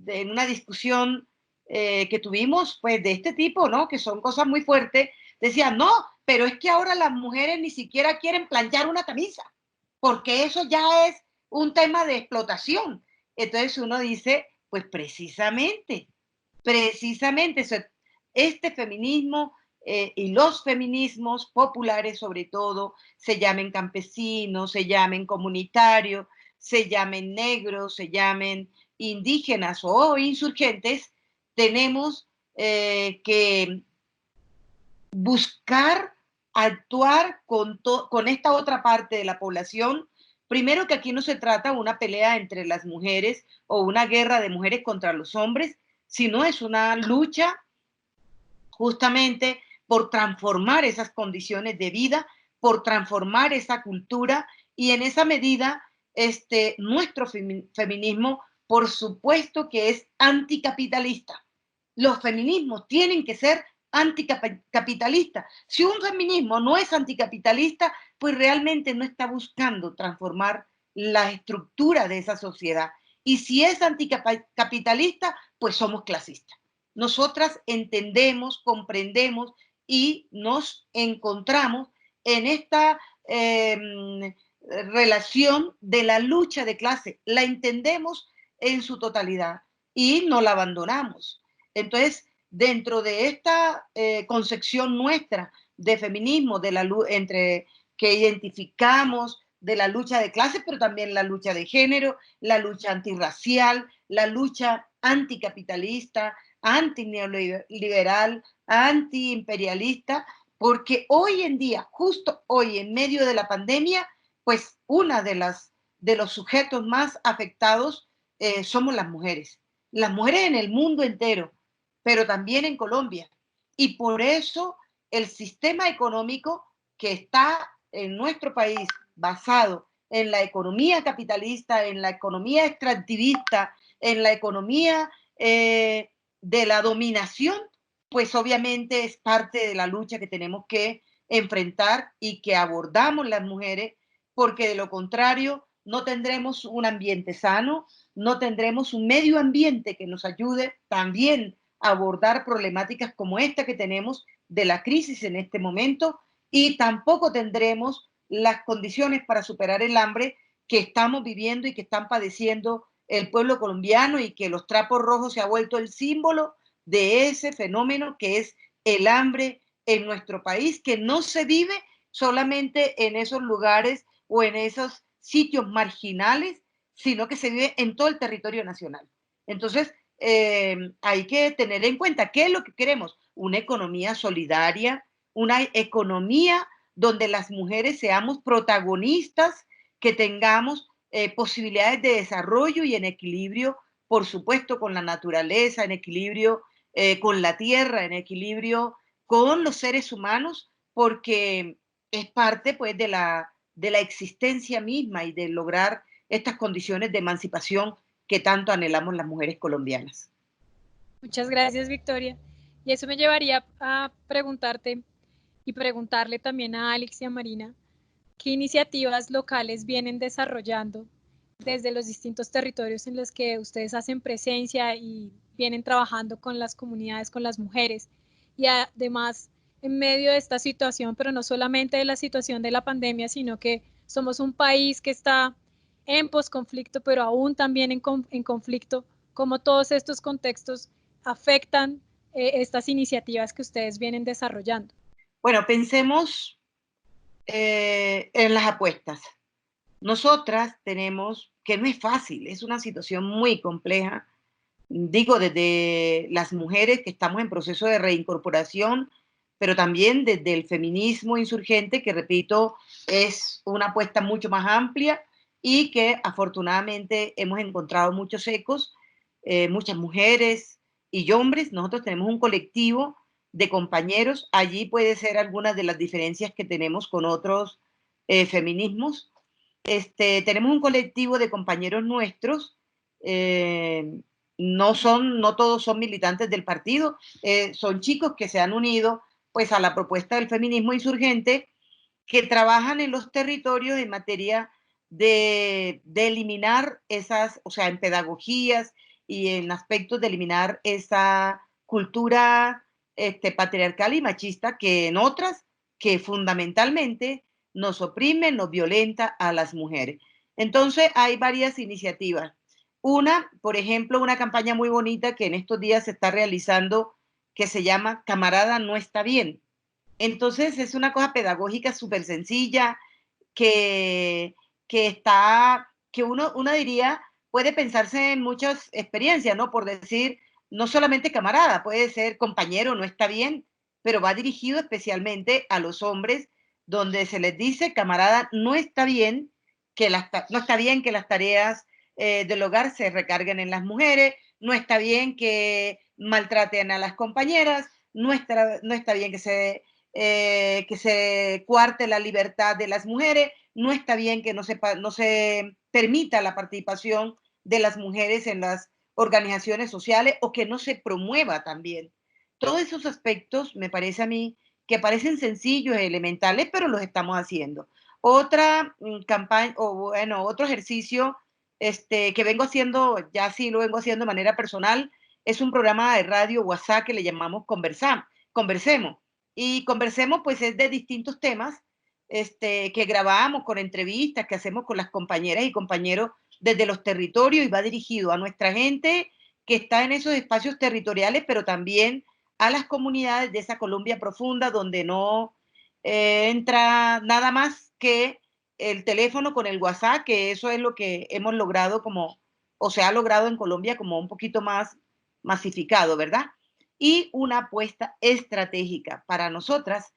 en una discusión que tuvimos, pues de este tipo, ¿no? Que son cosas muy fuertes, decía, no, pero es que ahora las mujeres ni siquiera quieren planchar una camisa, porque eso ya es un tema de explotación. Entonces uno dice, pues precisamente, este feminismo y los feminismos populares sobre todo, se llamen campesinos, se llamen comunitarios, se llamen negros, se llamen indígenas o insurgentes, tenemos que buscar actuar con esta otra parte de la población. Primero que aquí no se trata de una pelea entre las mujeres o una guerra de mujeres contra los hombres, sino es una lucha justamente por transformar esas condiciones de vida, por transformar esa cultura y en esa medida nuestro feminismo, por supuesto que es anticapitalista. Los feminismos tienen que ser anticapitalista. Si un feminismo no es anticapitalista, pues realmente no está buscando transformar la estructura de esa sociedad. Y si es anticapitalista, pues somos clasistas. Nosotras entendemos, comprendemos y nos encontramos en esta relación de la lucha de clase. La entendemos en su totalidad y no la abandonamos. Entonces, dentro de esta concepción nuestra de feminismo, de la entre que identificamos de la lucha de clases, pero también la lucha de género, la lucha antirracial, la lucha anticapitalista, antineoliberal, antiimperialista, porque hoy en día, justo hoy en medio de la pandemia, pues una de los sujetos más afectados somos las mujeres en el mundo entero, pero también en Colombia. Y por eso el sistema económico que está en nuestro país basado en la economía capitalista, en la economía extractivista, en la economía de la dominación, pues obviamente es parte de la lucha que tenemos que enfrentar y que abordamos las mujeres, porque de lo contrario no tendremos un ambiente sano, no tendremos un medio ambiente que nos ayude también a abordar problemáticas como esta que tenemos de la crisis en este momento y tampoco tendremos las condiciones para superar el hambre que estamos viviendo y que están padeciendo el pueblo colombiano y que los trapos rojos se ha vuelto el símbolo de ese fenómeno que es el hambre en nuestro país, que no se vive solamente en esos lugares o en esos sitios marginales, sino que se vive en todo el territorio nacional. Entonces, hay que tener en cuenta qué es lo que queremos, una economía solidaria, una economía donde las mujeres seamos protagonistas, que tengamos posibilidades de desarrollo y en equilibrio, por supuesto, con la naturaleza, en equilibrio con la tierra, en equilibrio con los seres humanos, porque es parte pues de la existencia misma y de lograr estas condiciones de emancipación que tanto anhelamos las mujeres colombianas. Muchas gracias, Victoria. Y eso me llevaría a preguntarte y preguntarle también a Alex y a Marina, ¿qué iniciativas locales vienen desarrollando desde los distintos territorios en los que ustedes hacen presencia y vienen trabajando con las comunidades, con las mujeres? Y además, en medio de esta situación, pero no solamente de la situación de la pandemia, sino que somos un país que está en posconflicto, pero aún también en conflicto, cómo todos estos contextos afectan estas iniciativas que ustedes vienen desarrollando. Bueno, pensemos en las apuestas. Nosotras tenemos, que no es fácil, es una situación muy compleja, digo, desde las mujeres que estamos en proceso de reincorporación, pero también desde el feminismo insurgente, que repito, es una apuesta mucho más amplia y que afortunadamente hemos encontrado muchos ecos, muchas mujeres y hombres. Nosotros tenemos un colectivo de compañeros, allí puede ser algunas de las diferencias que tenemos con otros feminismos. Tenemos un colectivo de compañeros nuestros, no todos son militantes del partido, son chicos que se han unido pues a la propuesta del feminismo insurgente, que trabajan en los territorios en materia de eliminar esas, o sea, en pedagogías y en aspectos de eliminar esa cultura patriarcal y machista que en otras, que fundamentalmente nos oprime, nos violenta a las mujeres. Entonces hay varias iniciativas. Una, por ejemplo, una campaña muy bonita que en estos días se está realizando que se llama Camarada no está bien. Entonces es una cosa pedagógica súper sencilla que, que uno diría, puede pensarse en muchas experiencias, ¿no? Por decir, no solamente camarada, puede ser compañero, no está bien, pero va dirigido especialmente a los hombres, donde se les dice, camarada, no está bien no está bien que las tareas del hogar se recarguen en las mujeres, no está bien que maltraten a las compañeras, no está bien que se cuarte la libertad de las mujeres, no está bien que no se permita la participación de las mujeres en las organizaciones sociales o que no se promueva también. Todos esos aspectos me parece a mí que parecen sencillos e elementales, pero los estamos haciendo. Otra campaña, o bueno, otro ejercicio que vengo haciendo, ya sí lo vengo haciendo de manera personal, es un programa de radio WhatsApp que le llamamos Conversemos. Y Conversemos, pues es de distintos temas que grabamos con entrevistas que hacemos con las compañeras y compañeros desde los territorios y va dirigido a nuestra gente que está en esos espacios territoriales, pero también a las comunidades de esa Colombia profunda donde no entra nada más que el teléfono con el WhatsApp, que eso es lo que hemos logrado o se ha logrado en Colombia como un poquito más masificado, ¿verdad? Y una apuesta estratégica para nosotras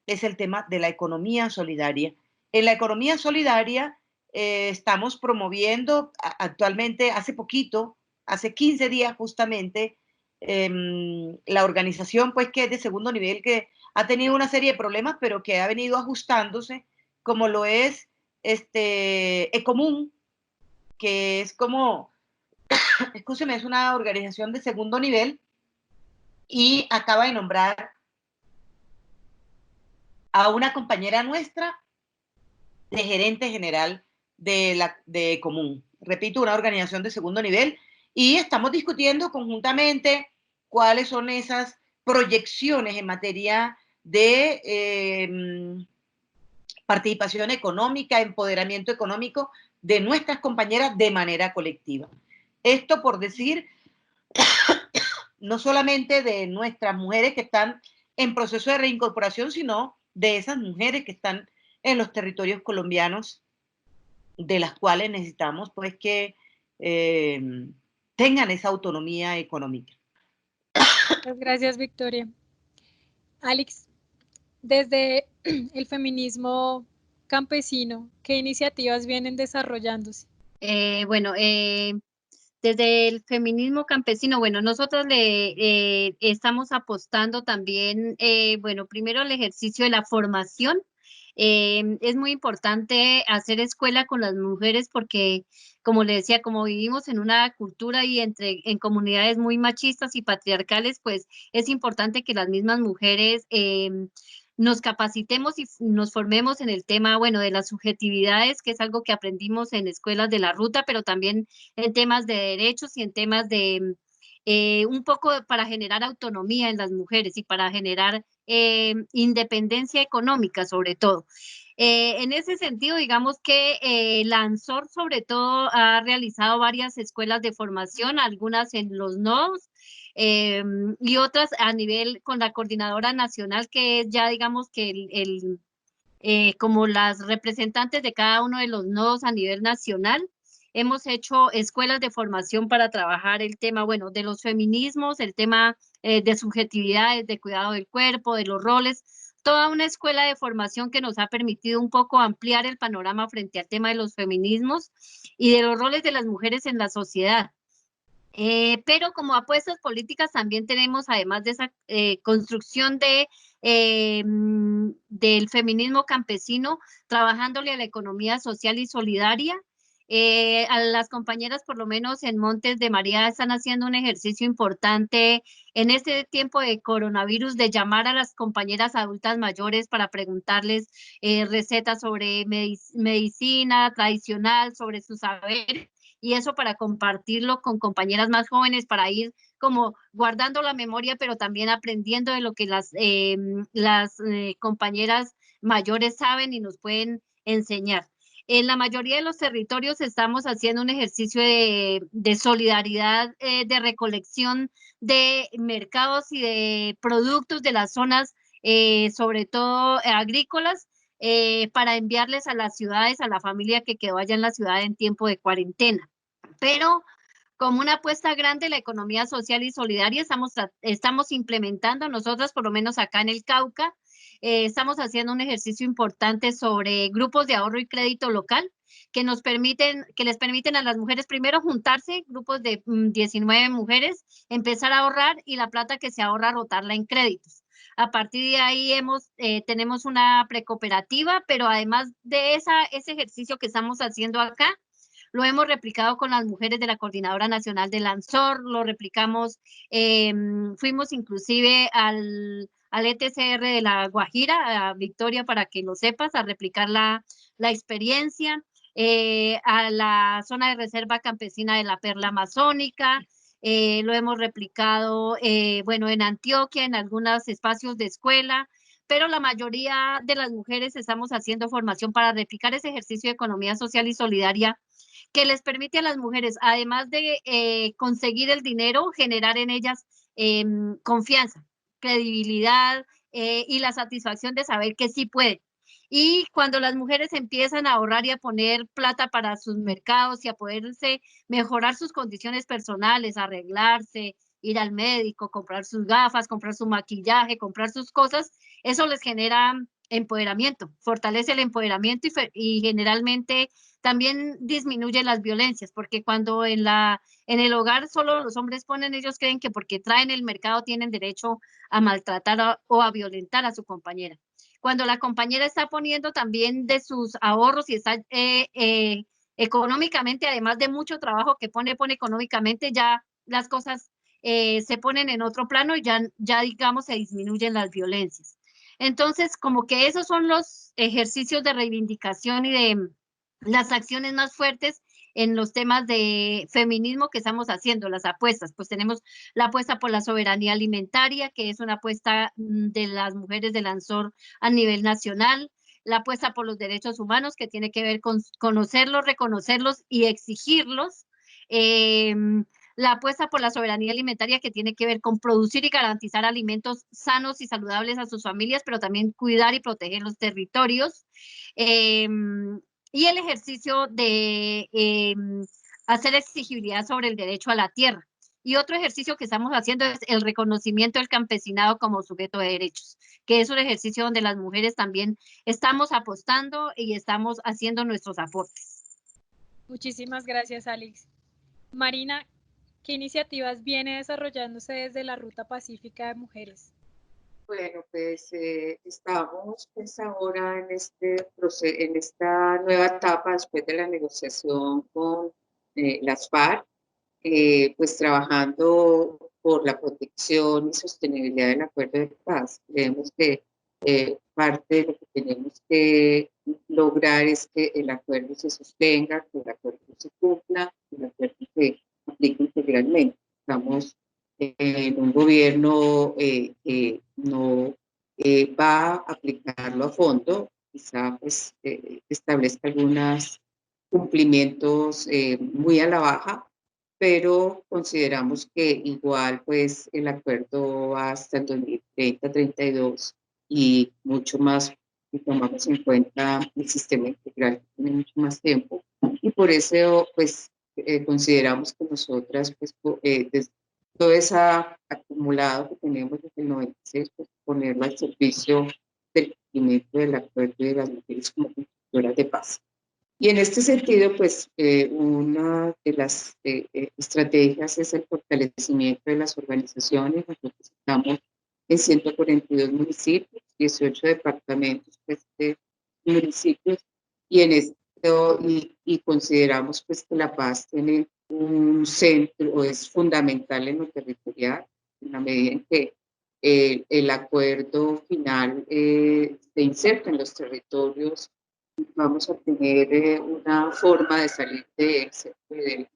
es el tema de la economía solidaria. En la economía solidaria estamos promoviendo actualmente, hace 15 días justamente, la organización pues que es de segundo nivel, que ha tenido una serie de problemas, pero que ha venido ajustándose, como lo es Ecomún, que es como, escúcheme, es una organización de segundo nivel y acaba de nombrar a una compañera nuestra de gerente general de Común. Repito, una organización de segundo nivel y estamos discutiendo conjuntamente cuáles son esas proyecciones en materia de participación económica, empoderamiento económico de nuestras compañeras de manera colectiva. Esto por decir, no solamente de nuestras mujeres que están en proceso de reincorporación, sino de esas mujeres que están en los territorios colombianos, de las cuales necesitamos pues que tengan esa autonomía económica. Muchas gracias, Victoria. Alex, desde el feminismo campesino, ¿qué iniciativas vienen desarrollándose? Bueno, desde el feminismo campesino, bueno, nosotros le estamos apostando también, bueno, primero el ejercicio de la formación. Es muy importante hacer escuela con las mujeres porque, como le decía, como vivimos en una cultura y en comunidades muy machistas y patriarcales, pues es importante que las mismas mujeres nos capacitemos y nos formemos en el tema, bueno, de las subjetividades, que es algo que aprendimos en escuelas de la ruta, pero también en temas de derechos y en temas un poco para generar autonomía en las mujeres y para generar independencia económica sobre todo. En ese sentido, digamos que la ANSOR sobre todo ha realizado varias escuelas de formación, algunas en los nodos, y otras a nivel con la coordinadora nacional, que es ya digamos que como las representantes de cada uno de los nodos a nivel nacional. Hemos hecho escuelas de formación para trabajar el tema, bueno, de los feminismos, el tema de subjetividades, de cuidado del cuerpo, de los roles, toda una escuela de formación que nos ha permitido un poco ampliar el panorama frente al tema de los feminismos y de los roles de las mujeres en la sociedad. Pero como apuestas políticas también tenemos, además de esa construcción del feminismo campesino, trabajándole a la economía social y solidaria. A las compañeras, por lo menos en Montes de María, están haciendo un ejercicio importante en este tiempo de coronavirus de llamar a las compañeras adultas mayores para preguntarles recetas sobre medicina tradicional, sobre sus saberes, y eso para compartirlo con compañeras más jóvenes, para ir como guardando la memoria, pero también aprendiendo de lo que las compañeras mayores saben y nos pueden enseñar. En la mayoría de los territorios estamos haciendo un ejercicio de solidaridad, de recolección de mercados y de productos de las zonas, sobre todo agrícolas, para enviarles a las ciudades, a la familia que quedó allá en la ciudad en tiempo de cuarentena. Pero como una apuesta grande la economía social y solidaria, estamos implementando, nosotras por lo menos acá en el Cauca, estamos haciendo un ejercicio importante sobre grupos de ahorro y crédito local que les permiten a las mujeres primero juntarse, grupos de 19 mujeres, empezar a ahorrar y la plata que se ahorra rotarla en créditos. A partir de ahí tenemos una precooperativa, pero además de ese ejercicio que estamos haciendo acá, lo hemos replicado con las mujeres de la Coordinadora Nacional del ANSOR, lo replicamos, fuimos inclusive al ETCR de La Guajira, a Victoria, para que lo sepas, a replicar la experiencia, a la zona de reserva campesina de la Perla Amazónica, lo hemos replicado, bueno, en Antioquia, en algunos espacios de escuela, pero la mayoría de las mujeres estamos haciendo formación para replicar ese ejercicio de economía social y solidaria que les permite a las mujeres, además de conseguir el dinero, generar en ellas confianza, credibilidad y la satisfacción de saber que sí pueden. Y cuando las mujeres empiezan a ahorrar y a poner plata para sus mercados y a poderse mejorar sus condiciones personales, arreglarse, ir al médico, comprar sus gafas, comprar su maquillaje, comprar sus cosas, eso les genera empoderamiento, fortalece el empoderamiento y generalmente también disminuye las violencias, porque cuando en el hogar solo los hombres ponen, ellos creen que porque traen el mercado tienen derecho a maltratar o a violentar a su compañera. Cuando la compañera está poniendo también de sus ahorros y está económicamente, además de mucho trabajo que pone económicamente, ya las cosas se ponen en otro plano y ya digamos se disminuyen las violencias. Entonces, como que esos son los ejercicios de reivindicación y de las acciones más fuertes en los temas de feminismo que estamos haciendo, las apuestas. Pues tenemos la apuesta por la soberanía alimentaria, que es una apuesta de las mujeres del ANSOR a nivel nacional, la apuesta por los derechos humanos, que tiene que ver con conocerlos, reconocerlos y exigirlos. La apuesta por la soberanía alimentaria, que tiene que ver con producir y garantizar alimentos sanos y saludables a sus familias, pero también cuidar y proteger los territorios. Y el ejercicio de hacer exigibilidad sobre el derecho a la tierra. Y otro ejercicio que estamos haciendo es el reconocimiento del campesinado como sujeto de derechos, que es un ejercicio donde las mujeres también estamos apostando y estamos haciendo nuestros aportes. Muchísimas gracias, Alex. Marina, ¿qué iniciativas viene desarrollándose desde la Ruta Pacífica de Mujeres? Bueno, pues estamos pues ahora en en esta nueva etapa después de la negociación con las FARC, pues trabajando por la protección y sostenibilidad del acuerdo de paz. Creemos que parte de lo que tenemos que lograr es que el acuerdo se sostenga, que el acuerdo se cumpla, que el acuerdo se aplique integralmente. Estamos en un gobierno que no va a aplicarlo a fondo, quizá pues establezca algunos cumplimientos muy a la baja, pero consideramos que igual pues el acuerdo va hasta el 2030-32 y mucho más si tomamos en cuenta el sistema integral que tiene mucho más tiempo y por eso pues consideramos que nosotras pues todo ese acumulado que tenemos desde el 96 pues ponerlo al servicio del cumplimiento del acuerdo de las mujeres como constructoras de paz. Y en este sentido, pues una de las estrategias es el fortalecimiento de las organizaciones. Nosotros estamos en 142 municipios, 18 departamentos pues, de municipios, y en esto y consideramos pues que la paz tiene un centro o es fundamental en lo territorial, en la medida en que el acuerdo final se inserta en los territorios, vamos a tener una forma de salir de él,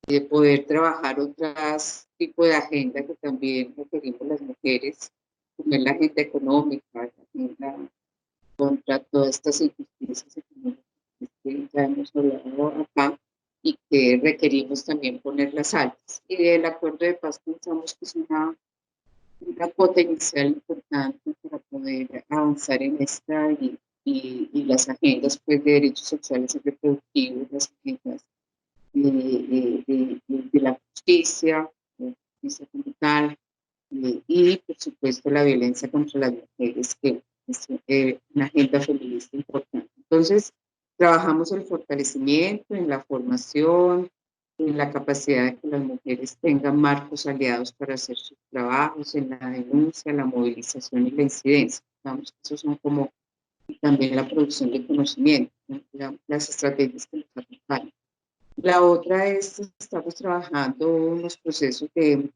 de poder trabajar otros tipos de agenda que también requerimos las mujeres, como es la agenda económica, la agenda contra todas estas injusticias económicas que ya hemos hablado acá y que requerimos también ponerlas altas. Y el acuerdo de paz pensamos que es una cuota inicial importante para poder avanzar en esta y las agendas pues, de derechos sexuales y reproductivos, las agendas de la justicia, de justicia digital y por supuesto la violencia contra las mujeres, que es una agenda feminista importante. Entonces, trabajamos el fortalecimiento, en la formación, en la capacidad de que las mujeres tengan marcos aliados para hacer sus trabajos, en la denuncia, la movilización y la incidencia. Digamos que esos son como también la producción de conocimiento, ¿no? Las estrategias que nos acompañan. La otra es, estamos trabajando unos procesos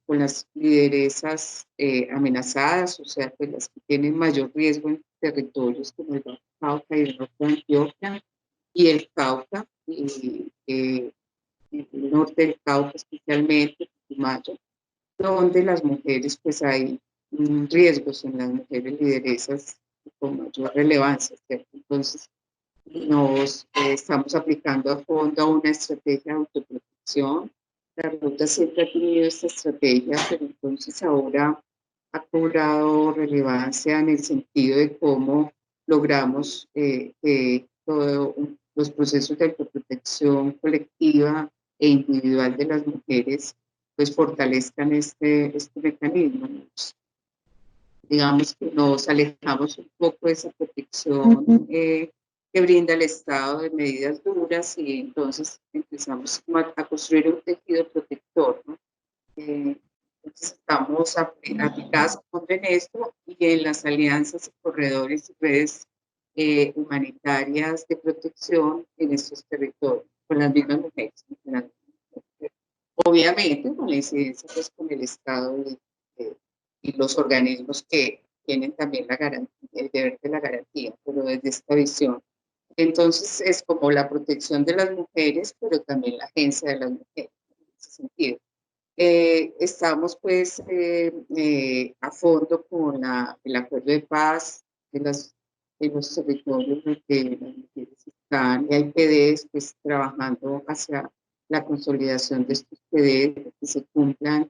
con las lideresas amenazadas, o sea, pues las que tienen mayor riesgo en territorios como el Bajo Cauca y el norte de Antioquia y el Cauca, el norte del Cauca especialmente, Putumayo, donde las mujeres, pues hay riesgos en las mujeres lideresas con mayor relevancia, ¿cierto? Entonces, estamos aplicando a fondo una estrategia de autoprotección. La ruta siempre ha tenido esta estrategia, pero entonces ahora ha cobrado relevancia en el sentido de cómo logramos que todos los procesos de autoprotección colectiva e individual de las mujeres pues fortalezcan este mecanismo. Digamos que nos alejamos un poco de esa protección que brinda el Estado de medidas duras y entonces empezamos a construir un tejido protector, ¿no? Entonces estamos aplicadas en esto y en las alianzas y corredores y redes humanitarias de protección en estos territorios, con las mismas mujeres. Obviamente con la incidencia pues, con el Estado y los organismos que tienen también la garantía, el deber de la garantía, pero desde esta visión. Entonces es como la protección de las mujeres, pero también la agencia de las mujeres, en ese sentido. Estamos pues a fondo con el acuerdo de paz de los territorios donde las mujeres están y hay PDs pues trabajando hacia la consolidación de estos PDs, que se cumplan.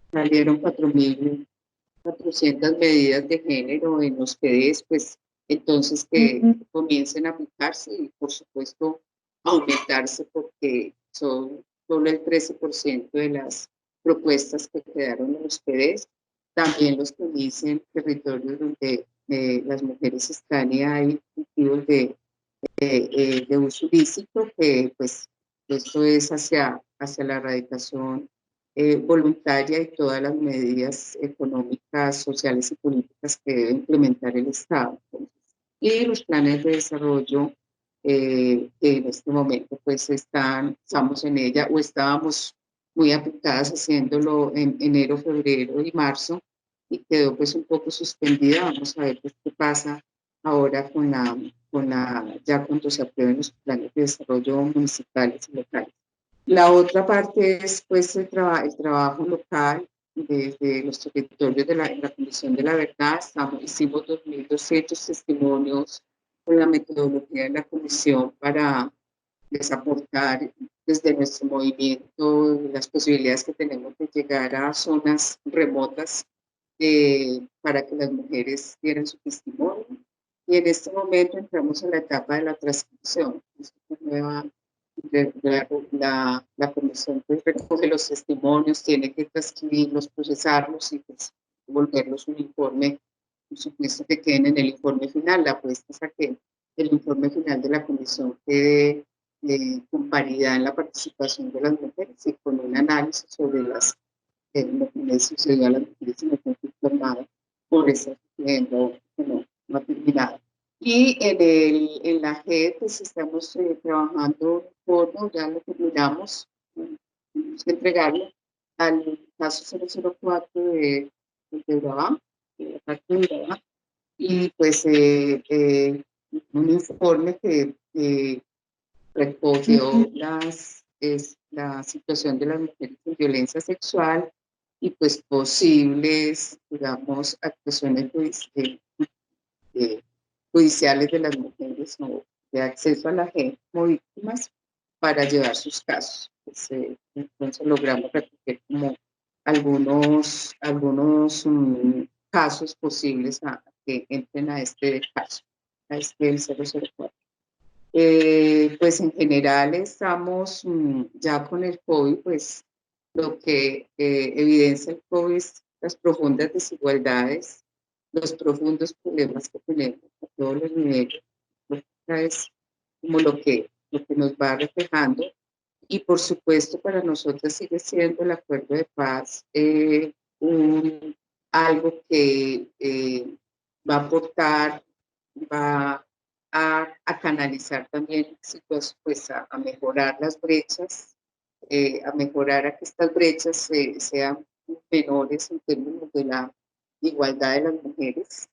Salieron 4.400 medidas de género en los PDs, pues entonces que comiencen a aplicarse y por supuesto aumentarse porque son solo el 13% de las propuestas que quedaron en los PDs. También los que dicen territorios donde las mujeres están y hay cultivos de uso ilícito, que pues esto es hacia la erradicación voluntaria y todas las medidas económicas, sociales y políticas que debe implementar el Estado. Y los planes de desarrollo que en este momento pues estamos en ella o estábamos muy aplicadas haciéndolo en enero, febrero y marzo y quedó pues un poco suspendida. Vamos a ver qué pasa ahora ya cuando se aprueben los planes de desarrollo municipales y locales. La otra parte es pues el trabajo local desde los territorios de la Comisión de la Verdad. Hicimos 2.200 testimonios con la metodología de la comisión para aportar desde nuestro movimiento las posibilidades que tenemos de llegar a zonas remotas para que las mujeres dieran su testimonio. Y en este momento entramos en la etapa de la transcripción. Es una nueva, la comisión que recoge los testimonios tiene que transcribirlos, procesarlos y pues, volverlos un informe, por supuesto que queden en el informe final. La apuesta es a que el informe final de la comisión quede con paridad en la participación de las mujeres y con un análisis sobre lo que le sucedió a las mujeres en el conflicto armado por ese tiempo que no ha terminado. Y en la JED pues estamos trabajando por, ya lo terminamos, tenemos que entregarlo al caso 004 de Urabá, de la parte de Urabá, y pues un informe que recogió la situación de las mujeres en violencia sexual y pues posibles, digamos, actuaciones judiciales de las mujeres o de acceso a la gente como víctimas para llevar sus casos. Pues, entonces logramos recoger como algunos casos posibles que entren a este caso, a este 004. Pues en general estamos ya con el COVID, pues lo que evidencia el COVID es las profundas desigualdades, los profundos problemas que tenemos a todos los niveles. Es como lo que nos va reflejando. Y por supuesto para nosotros sigue siendo el acuerdo de paz algo que va a aportar, va a canalizar también pues, a mejorar las brechas, a mejorar a que estas brechas sean menores en términos de la igualdad de las mujeres.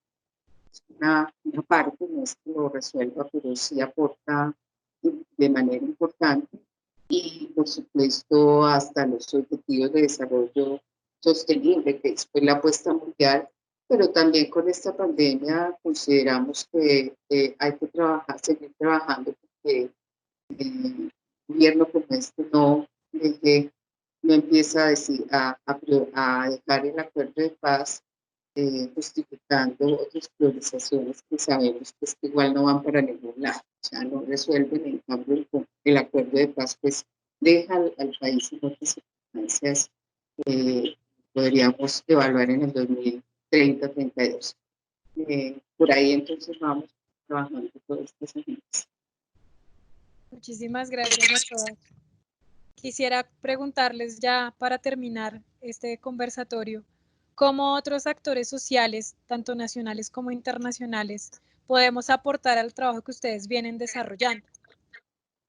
Es una parte, no es que lo resuelva, pero sí aporta de manera importante y por supuesto hasta los objetivos de desarrollo sostenible, que es pues, la apuesta mundial, pero también con esta pandemia consideramos que hay que seguir trabajando porque el gobierno como este no empieza a dejar el acuerdo de paz justificando otras priorizaciones que sabemos pues, que igual no van para ningún lado, o sea, no resuelven. En cambio el acuerdo de paz pues deja al país en otras circunstancias podríamos evaluar en el 2030-32. Por ahí entonces vamos trabajando todas estas agendas. Muchísimas gracias a todas. Quisiera preguntarles ya para terminar este conversatorio, ¿cómo otros actores sociales, tanto nacionales como internacionales, podemos aportar al trabajo que ustedes vienen desarrollando?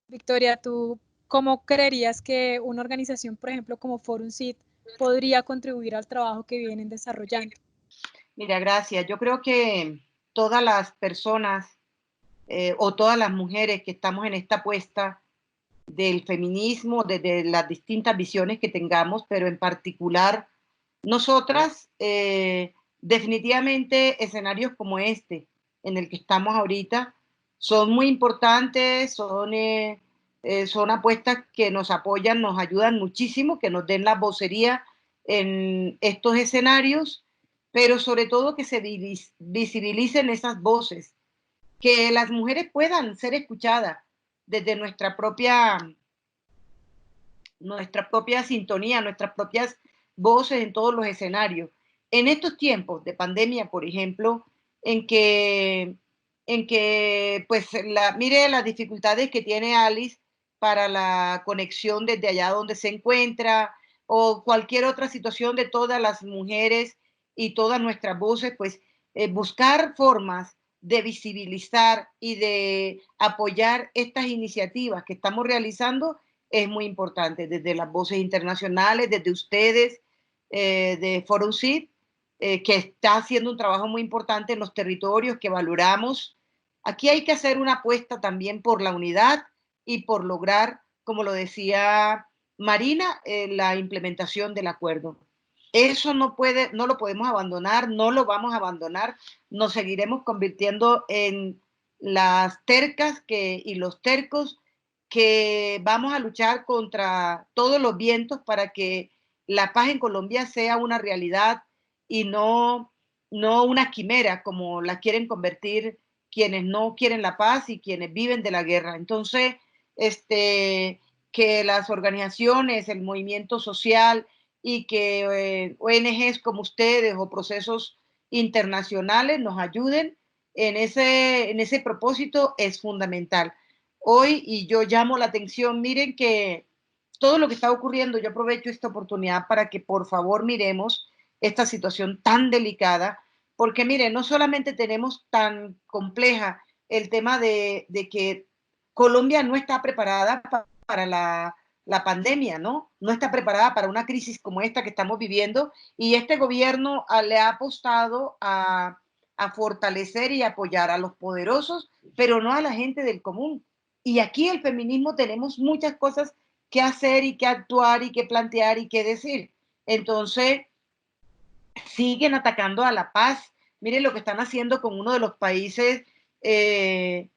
Victoria, ¿tú cómo creerías que una organización, por ejemplo, como Forum CID, podría contribuir al trabajo que vienen desarrollando? Mira, gracias. Yo creo que todas las personas o todas las mujeres que estamos en esta apuesta del feminismo, desde las distintas visiones que tengamos, pero en particular nosotras, definitivamente escenarios como este, en el que estamos ahorita, son muy importantes, son apuestas que nos apoyan, nos ayudan muchísimo, que nos den la vocería en estos escenarios, pero sobre todo que se visibilicen esas voces, que las mujeres puedan ser escuchadas desde nuestra propia sintonía, nuestras propias voces en todos los escenarios. En estos tiempos de pandemia, por ejemplo, en que pues, mire las dificultades que tiene Alice para la conexión desde allá donde se encuentra, o cualquier otra situación de todas las mujeres y todas nuestras voces, pues buscar formas de visibilizar y de apoyar estas iniciativas que estamos realizando es muy importante, desde las voces internacionales, desde ustedes, de Forum CID, que está haciendo un trabajo muy importante en los territorios que valoramos. Aquí hay que hacer una apuesta también por la unidad y por lograr, como lo decía Marina, la implementación del acuerdo. Eso no lo podemos abandonar, no lo vamos a abandonar, nos seguiremos convirtiendo en las tercas y los tercos que vamos a luchar contra todos los vientos para que la paz en Colombia sea una realidad y no una quimera como la quieren convertir quienes no quieren la paz y quienes viven de la guerra. Entonces, que las organizaciones, el movimiento social y que ONGs como ustedes o procesos internacionales nos ayuden en ese propósito es fundamental. Hoy, y yo llamo la atención, miren que todo lo que está ocurriendo, yo aprovecho esta oportunidad para que por favor miremos esta situación tan delicada, porque miren, no solamente tenemos tan compleja el tema de que Colombia no está preparada para la pandemia, ¿no? No está preparada para una crisis como esta que estamos viviendo y este gobierno le ha apostado a fortalecer y apoyar a los poderosos, pero no a la gente del común. Y aquí el feminismo tenemos muchas cosas que hacer y que actuar y que plantear y que decir. Entonces, siguen atacando a la paz. Miren lo que están haciendo con uno de los países que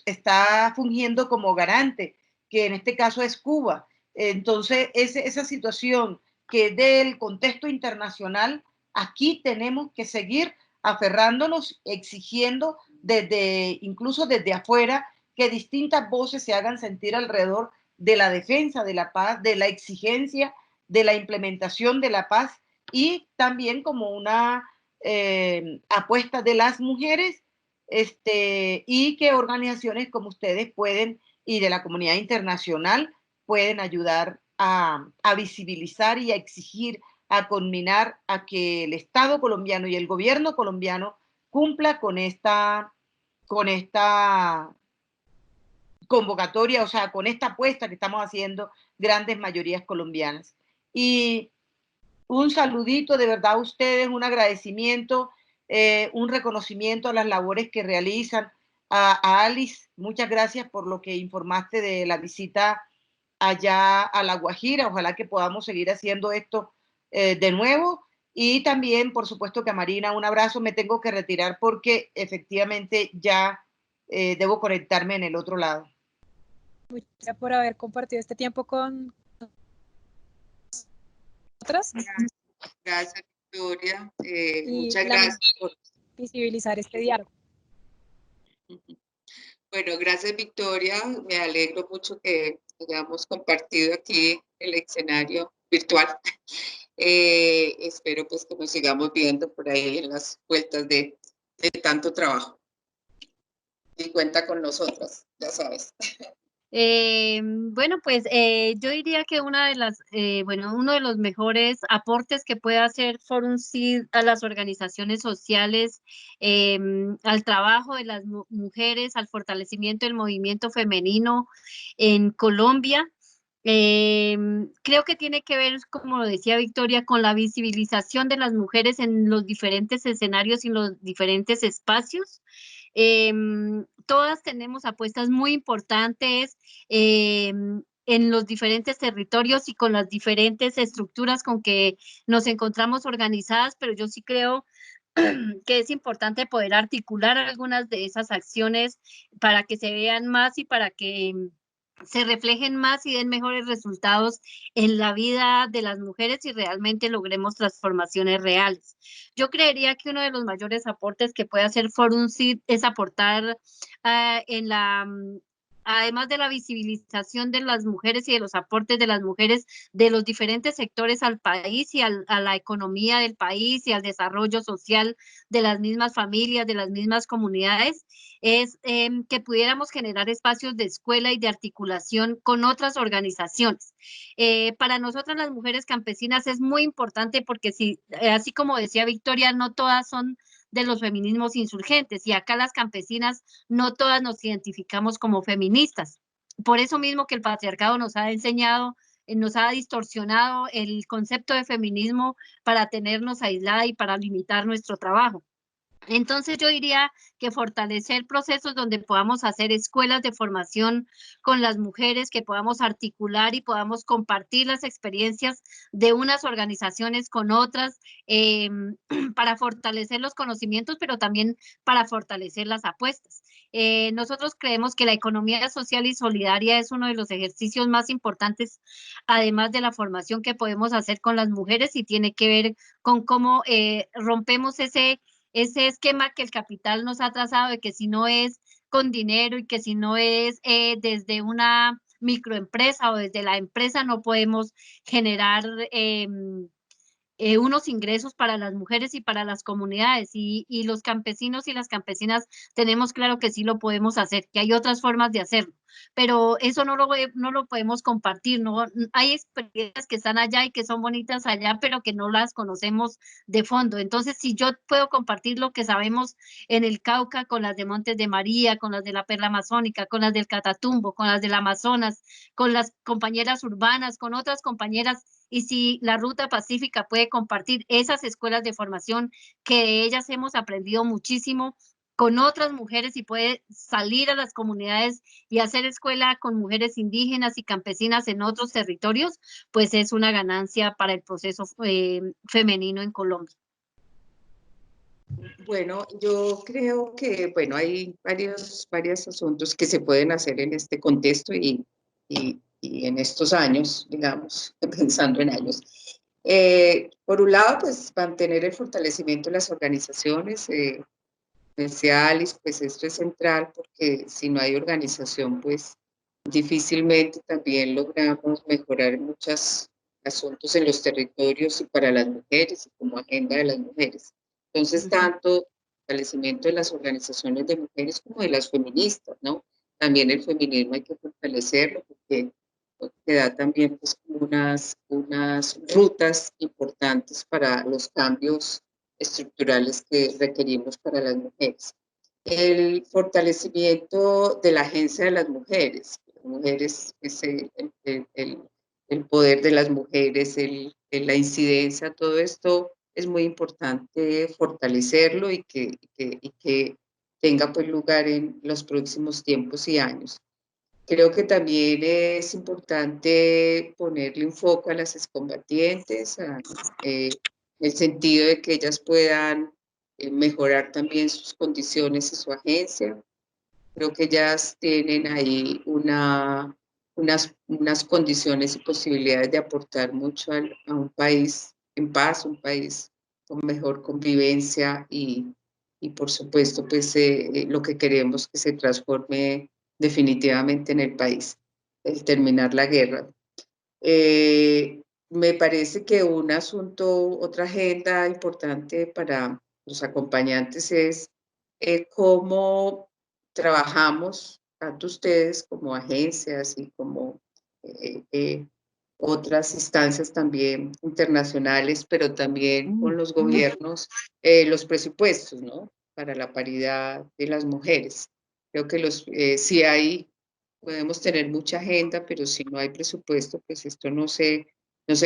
está fungiendo como garante, que en este caso es Cuba. Entonces, esa situación que del contexto internacional, aquí tenemos que seguir aferrándonos, exigiendo incluso desde afuera, que distintas voces se hagan sentir alrededor de la defensa de la paz, de la exigencia de la implementación de la paz y también como una apuesta de las mujeres y que organizaciones como ustedes pueden y de la comunidad internacional pueden ayudar a visibilizar y a exigir, a culminar a que el Estado colombiano y el gobierno colombiano cumpla con esta convocatoria, o sea, con esta apuesta que estamos haciendo grandes mayorías colombianas. Y un saludito de verdad a ustedes, un agradecimiento, un reconocimiento a las labores que realizan. A Alice, muchas gracias por lo que informaste de la visita allá a La Guajira. Ojalá que podamos seguir haciendo esto de nuevo. Y también, por supuesto, que a Marina, un abrazo. Me tengo que retirar porque efectivamente ya debo conectarme en el otro lado. Muchas gracias por haber compartido este tiempo con nosotras. Gracias, Victoria. Y Muchas gracias por visibilizar este diálogo. Bueno, gracias, Victoria. Me alegro mucho que hayamos compartido aquí el escenario virtual. Espero pues que nos sigamos viendo por ahí en las vueltas de tanto trabajo. Y cuenta con nosotras, ya sabes. Bueno, pues yo diría que uno de los mejores aportes que puede hacer Forum CID a las organizaciones sociales, al trabajo de las mujeres, al fortalecimiento del movimiento femenino en Colombia, creo que tiene que ver, como lo decía Victoria, con la visibilización de las mujeres en los diferentes escenarios y en los diferentes espacios. Todas tenemos apuestas muy importantes en los diferentes territorios y con las diferentes estructuras con que nos encontramos organizadas, pero yo sí creo que es importante poder articular algunas de esas acciones para que se vean más y para que se reflejen más y den mejores resultados en la vida de las mujeres y realmente logremos transformaciones reales. Yo creería que uno de los mayores aportes que puede hacer Forum CID es aportar además de la visibilización de las mujeres y de los aportes de las mujeres de los diferentes sectores al país y a la economía del país y al desarrollo social de las mismas familias, de las mismas comunidades, es que pudiéramos generar espacios de escuela y de articulación con otras organizaciones. Para nosotras las mujeres campesinas es muy importante porque así como decía Victoria, no todas son de los feminismos insurgentes y acá las campesinas no todas nos identificamos como feministas. Por eso mismo que el patriarcado nos ha enseñado, nos ha distorsionado el concepto de feminismo para tenernos aislada y para limitar nuestro trabajo. Entonces yo diría que fortalecer procesos donde podamos hacer escuelas de formación con las mujeres, que podamos articular y podamos compartir las experiencias de unas organizaciones con otras, para fortalecer los conocimientos, pero también para fortalecer las apuestas. Nosotros creemos que la economía social y solidaria es uno de los ejercicios más importantes, además de la formación que podemos hacer con las mujeres, y tiene que ver con cómo rompemos ese esquema que el capital nos ha trazado, de que si no es con dinero y que si no es desde una microempresa o desde la empresa no podemos generar unos ingresos para las mujeres y para las comunidades, y los campesinos y las campesinas tenemos claro que sí lo podemos hacer, que hay otras formas de hacerlo, pero eso no lo podemos compartir, ¿no? Hay experiencias que están allá y que son bonitas allá, pero que no las conocemos de fondo. Entonces, si yo puedo compartir lo que sabemos en el Cauca con las de Montes de María, con las de la Perla Amazónica, con las del Catatumbo, con las del Amazonas, con las compañeras urbanas, con otras compañeras, y si la Ruta Pacífica puede compartir esas escuelas de formación que de ellas hemos aprendido muchísimo con otras mujeres, y puede salir a las comunidades y hacer escuela con mujeres indígenas y campesinas en otros territorios, pues es una ganancia para el proceso femenino en Colombia. Bueno, yo creo que, bueno, hay varios asuntos que se pueden hacer en este contexto y en estos años, digamos, pensando en años. Por un lado, pues mantener el fortalecimiento de las organizaciones especiales, pues esto es central, porque si no hay organización, pues difícilmente también logramos mejorar muchos asuntos en los territorios y para las mujeres y como agenda de las mujeres. Entonces, tanto fortalecimiento de las organizaciones de mujeres como de las feministas, ¿no? También el feminismo hay que fortalecerlo porque da también pues, unas rutas importantes para los cambios estructurales que requerimos para las mujeres. El fortalecimiento de la agencia de las mujeres. Las mujeres, es el poder de las mujeres, la incidencia, todo esto es muy importante fortalecerlo y que tenga pues lugar en los próximos tiempos y años. Creo que también es importante ponerle un foco a las excombatientes, en el sentido de que ellas puedan mejorar también sus condiciones y su agencia. Creo que ellas tienen ahí unas condiciones y posibilidades de aportar mucho a un país en paz, un país con mejor convivencia y por supuesto, pues lo que queremos que se transforme definitivamente en el país, el terminar la guerra. Me parece que un asunto, otra agenda importante para los acompañantes es cómo trabajamos, tanto ustedes como agencias y como otras instancias también internacionales, pero también con los gobiernos, los presupuestos, ¿no? Para la paridad de las mujeres. Creo que sí podemos tener mucha agenda, pero si no hay presupuesto, pues esto no se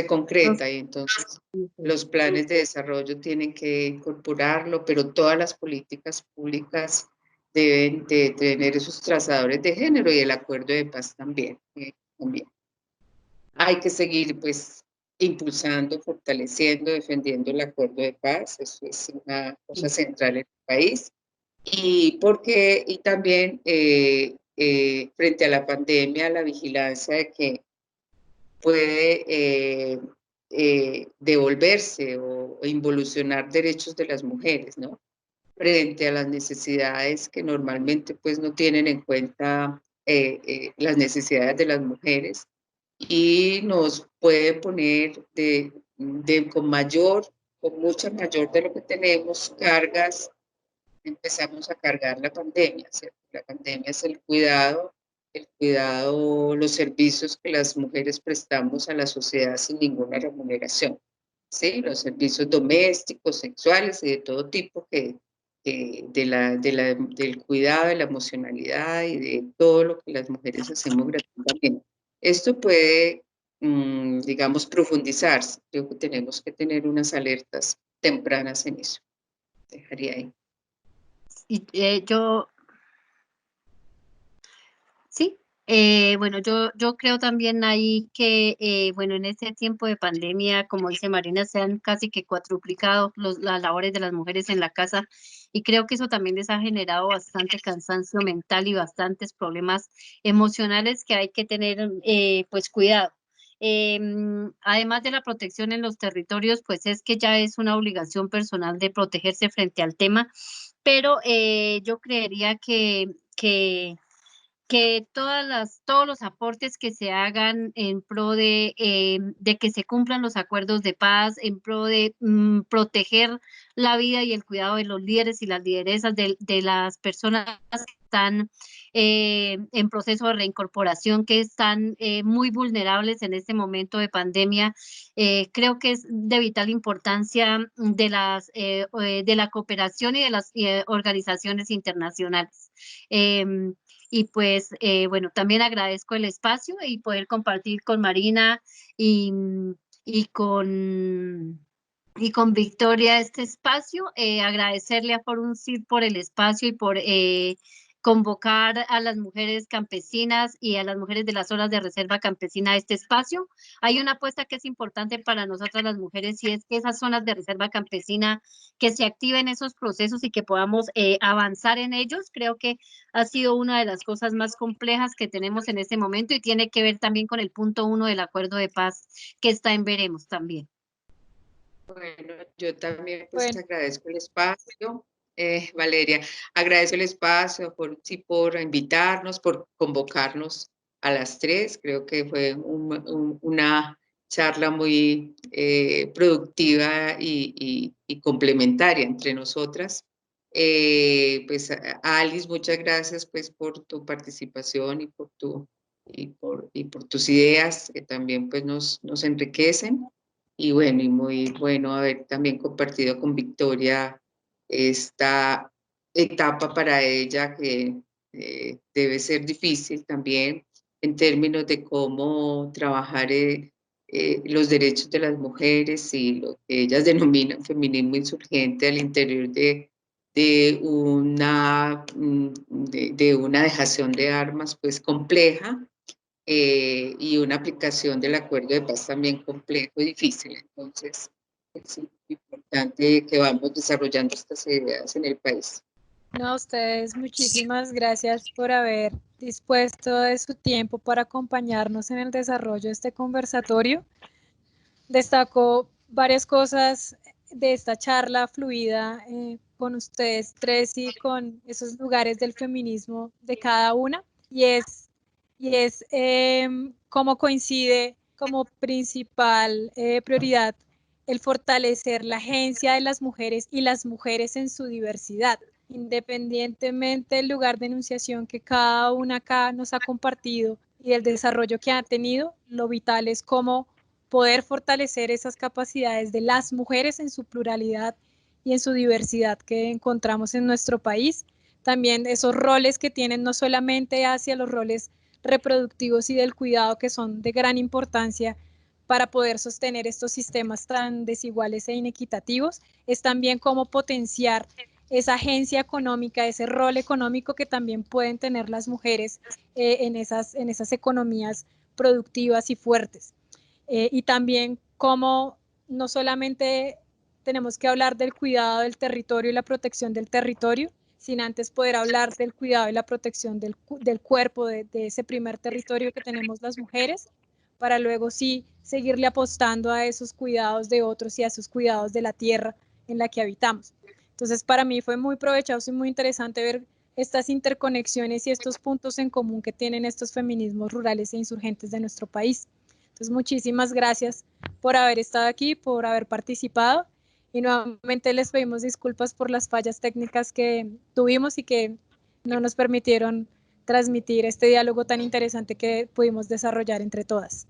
concreta y entonces los planes de desarrollo tienen que incorporarlo, pero todas las políticas públicas deben de tener esos trazadores de género y el acuerdo de paz también. Hay que seguir pues impulsando, fortaleciendo, defendiendo el acuerdo de paz, eso es una cosa central en el país. Y también frente a la pandemia, la vigilancia de que puede devolverse o involucionar derechos de las mujeres, ¿no? Frente a las necesidades que normalmente pues no tienen en cuenta las necesidades de las mujeres, y nos puede poner con mucha mayor de lo que tenemos, cargas. Empezamos a cargar la pandemia, ¿cierto? La pandemia es el cuidado, los servicios que las mujeres prestamos a la sociedad sin ninguna remuneración, ¿sí? Los servicios domésticos, sexuales y de todo tipo del cuidado, de la emocionalidad y de todo lo que las mujeres hacemos gratuitamente. Esto puede, digamos, profundizarse. Creo que tenemos que tener unas alertas tempranas en eso. Dejaría ahí. Sí, bueno, yo creo también ahí que, bueno, en este tiempo de pandemia, como dice Marina, se han casi que cuadruplicado las labores de las mujeres en la casa y creo que eso también les ha generado bastante cansancio mental y bastantes problemas emocionales que hay que tener, pues, cuidado. Además de la protección en los territorios, pues es que ya es una obligación personal de protegerse frente al tema, pero yo creería que todos los aportes que se hagan en pro de que se cumplan los acuerdos de paz, en pro de proteger la vida y el cuidado de los líderes y las lideresas de las personas que están en proceso de reincorporación, que están muy vulnerables en este momento de pandemia. Creo que es de vital importancia de la cooperación y de las organizaciones internacionales. Y pues, bueno, también agradezco el espacio y poder compartir con Marina y, y con, y con Victoria este espacio. Agradecerle a Forum CID por el espacio y por convocar a las mujeres campesinas y a las mujeres de las zonas de reserva campesina a este espacio. Hay una apuesta que es importante para nosotras las mujeres y es que esas zonas de reserva campesina, que se activen esos procesos y que podamos avanzar en ellos. Creo que ha sido una de las cosas más complejas que tenemos en este momento y tiene que ver también con el punto 1 del acuerdo de paz que está en veremos también. Bueno, yo también pues Bueno, agradezco el espacio, Valeria, agradezco el espacio sí, por invitarnos, por convocarnos a las 3. Creo que fue una charla muy productiva y complementaria entre nosotras. Pues Alice, muchas gracias pues por tu participación y por tus ideas, que también pues nos enriquecen. Y bueno, y muy bueno haber también compartido con Victoria esta etapa para ella que debe ser difícil también en términos de cómo trabajar los derechos de las mujeres y lo que ellas denominan feminismo insurgente al interior de una dejación de armas pues compleja, y una aplicación del acuerdo de paz también complejo y difícil. Entonces, es importante que vamos desarrollando estas ideas en el país. no, a ustedes muchísimas gracias por haber dispuesto de su tiempo para acompañarnos en el desarrollo de este conversatorio. Destaco varias cosas de esta charla fluida con ustedes tres y con esos lugares del feminismo de cada una, y es cómo coincide como principal prioridad el fortalecer la agencia de las mujeres y las mujeres en su diversidad, independientemente del lugar de enunciación que cada una acá nos ha compartido y del desarrollo que ha tenido. Lo vital es cómo poder fortalecer esas capacidades de las mujeres en su pluralidad y en su diversidad que encontramos en nuestro país. También esos roles que tienen no solamente hacia los roles reproductivos y del cuidado, que son de gran importancia para poder sostener estos sistemas tan desiguales e inequitativos, es también cómo potenciar esa agencia económica, ese rol económico que también pueden tener las mujeres en esas economías productivas y fuertes. Y también cómo no solamente tenemos que hablar del cuidado del territorio y la protección del territorio, sin antes poder hablar del cuidado y la protección del cuerpo, de ese primer territorio que tenemos las mujeres, para luego sí seguirle apostando a esos cuidados de otros y a esos cuidados de la tierra en la que habitamos. Entonces, para mí fue muy provechoso y muy interesante ver estas interconexiones y estos puntos en común que tienen estos feminismos rurales e insurgentes de nuestro país. Entonces, muchísimas gracias por haber estado aquí, por haber participado, y nuevamente les pedimos disculpas por las fallas técnicas que tuvimos y que no nos permitieron transmitir este diálogo tan interesante que pudimos desarrollar entre todas.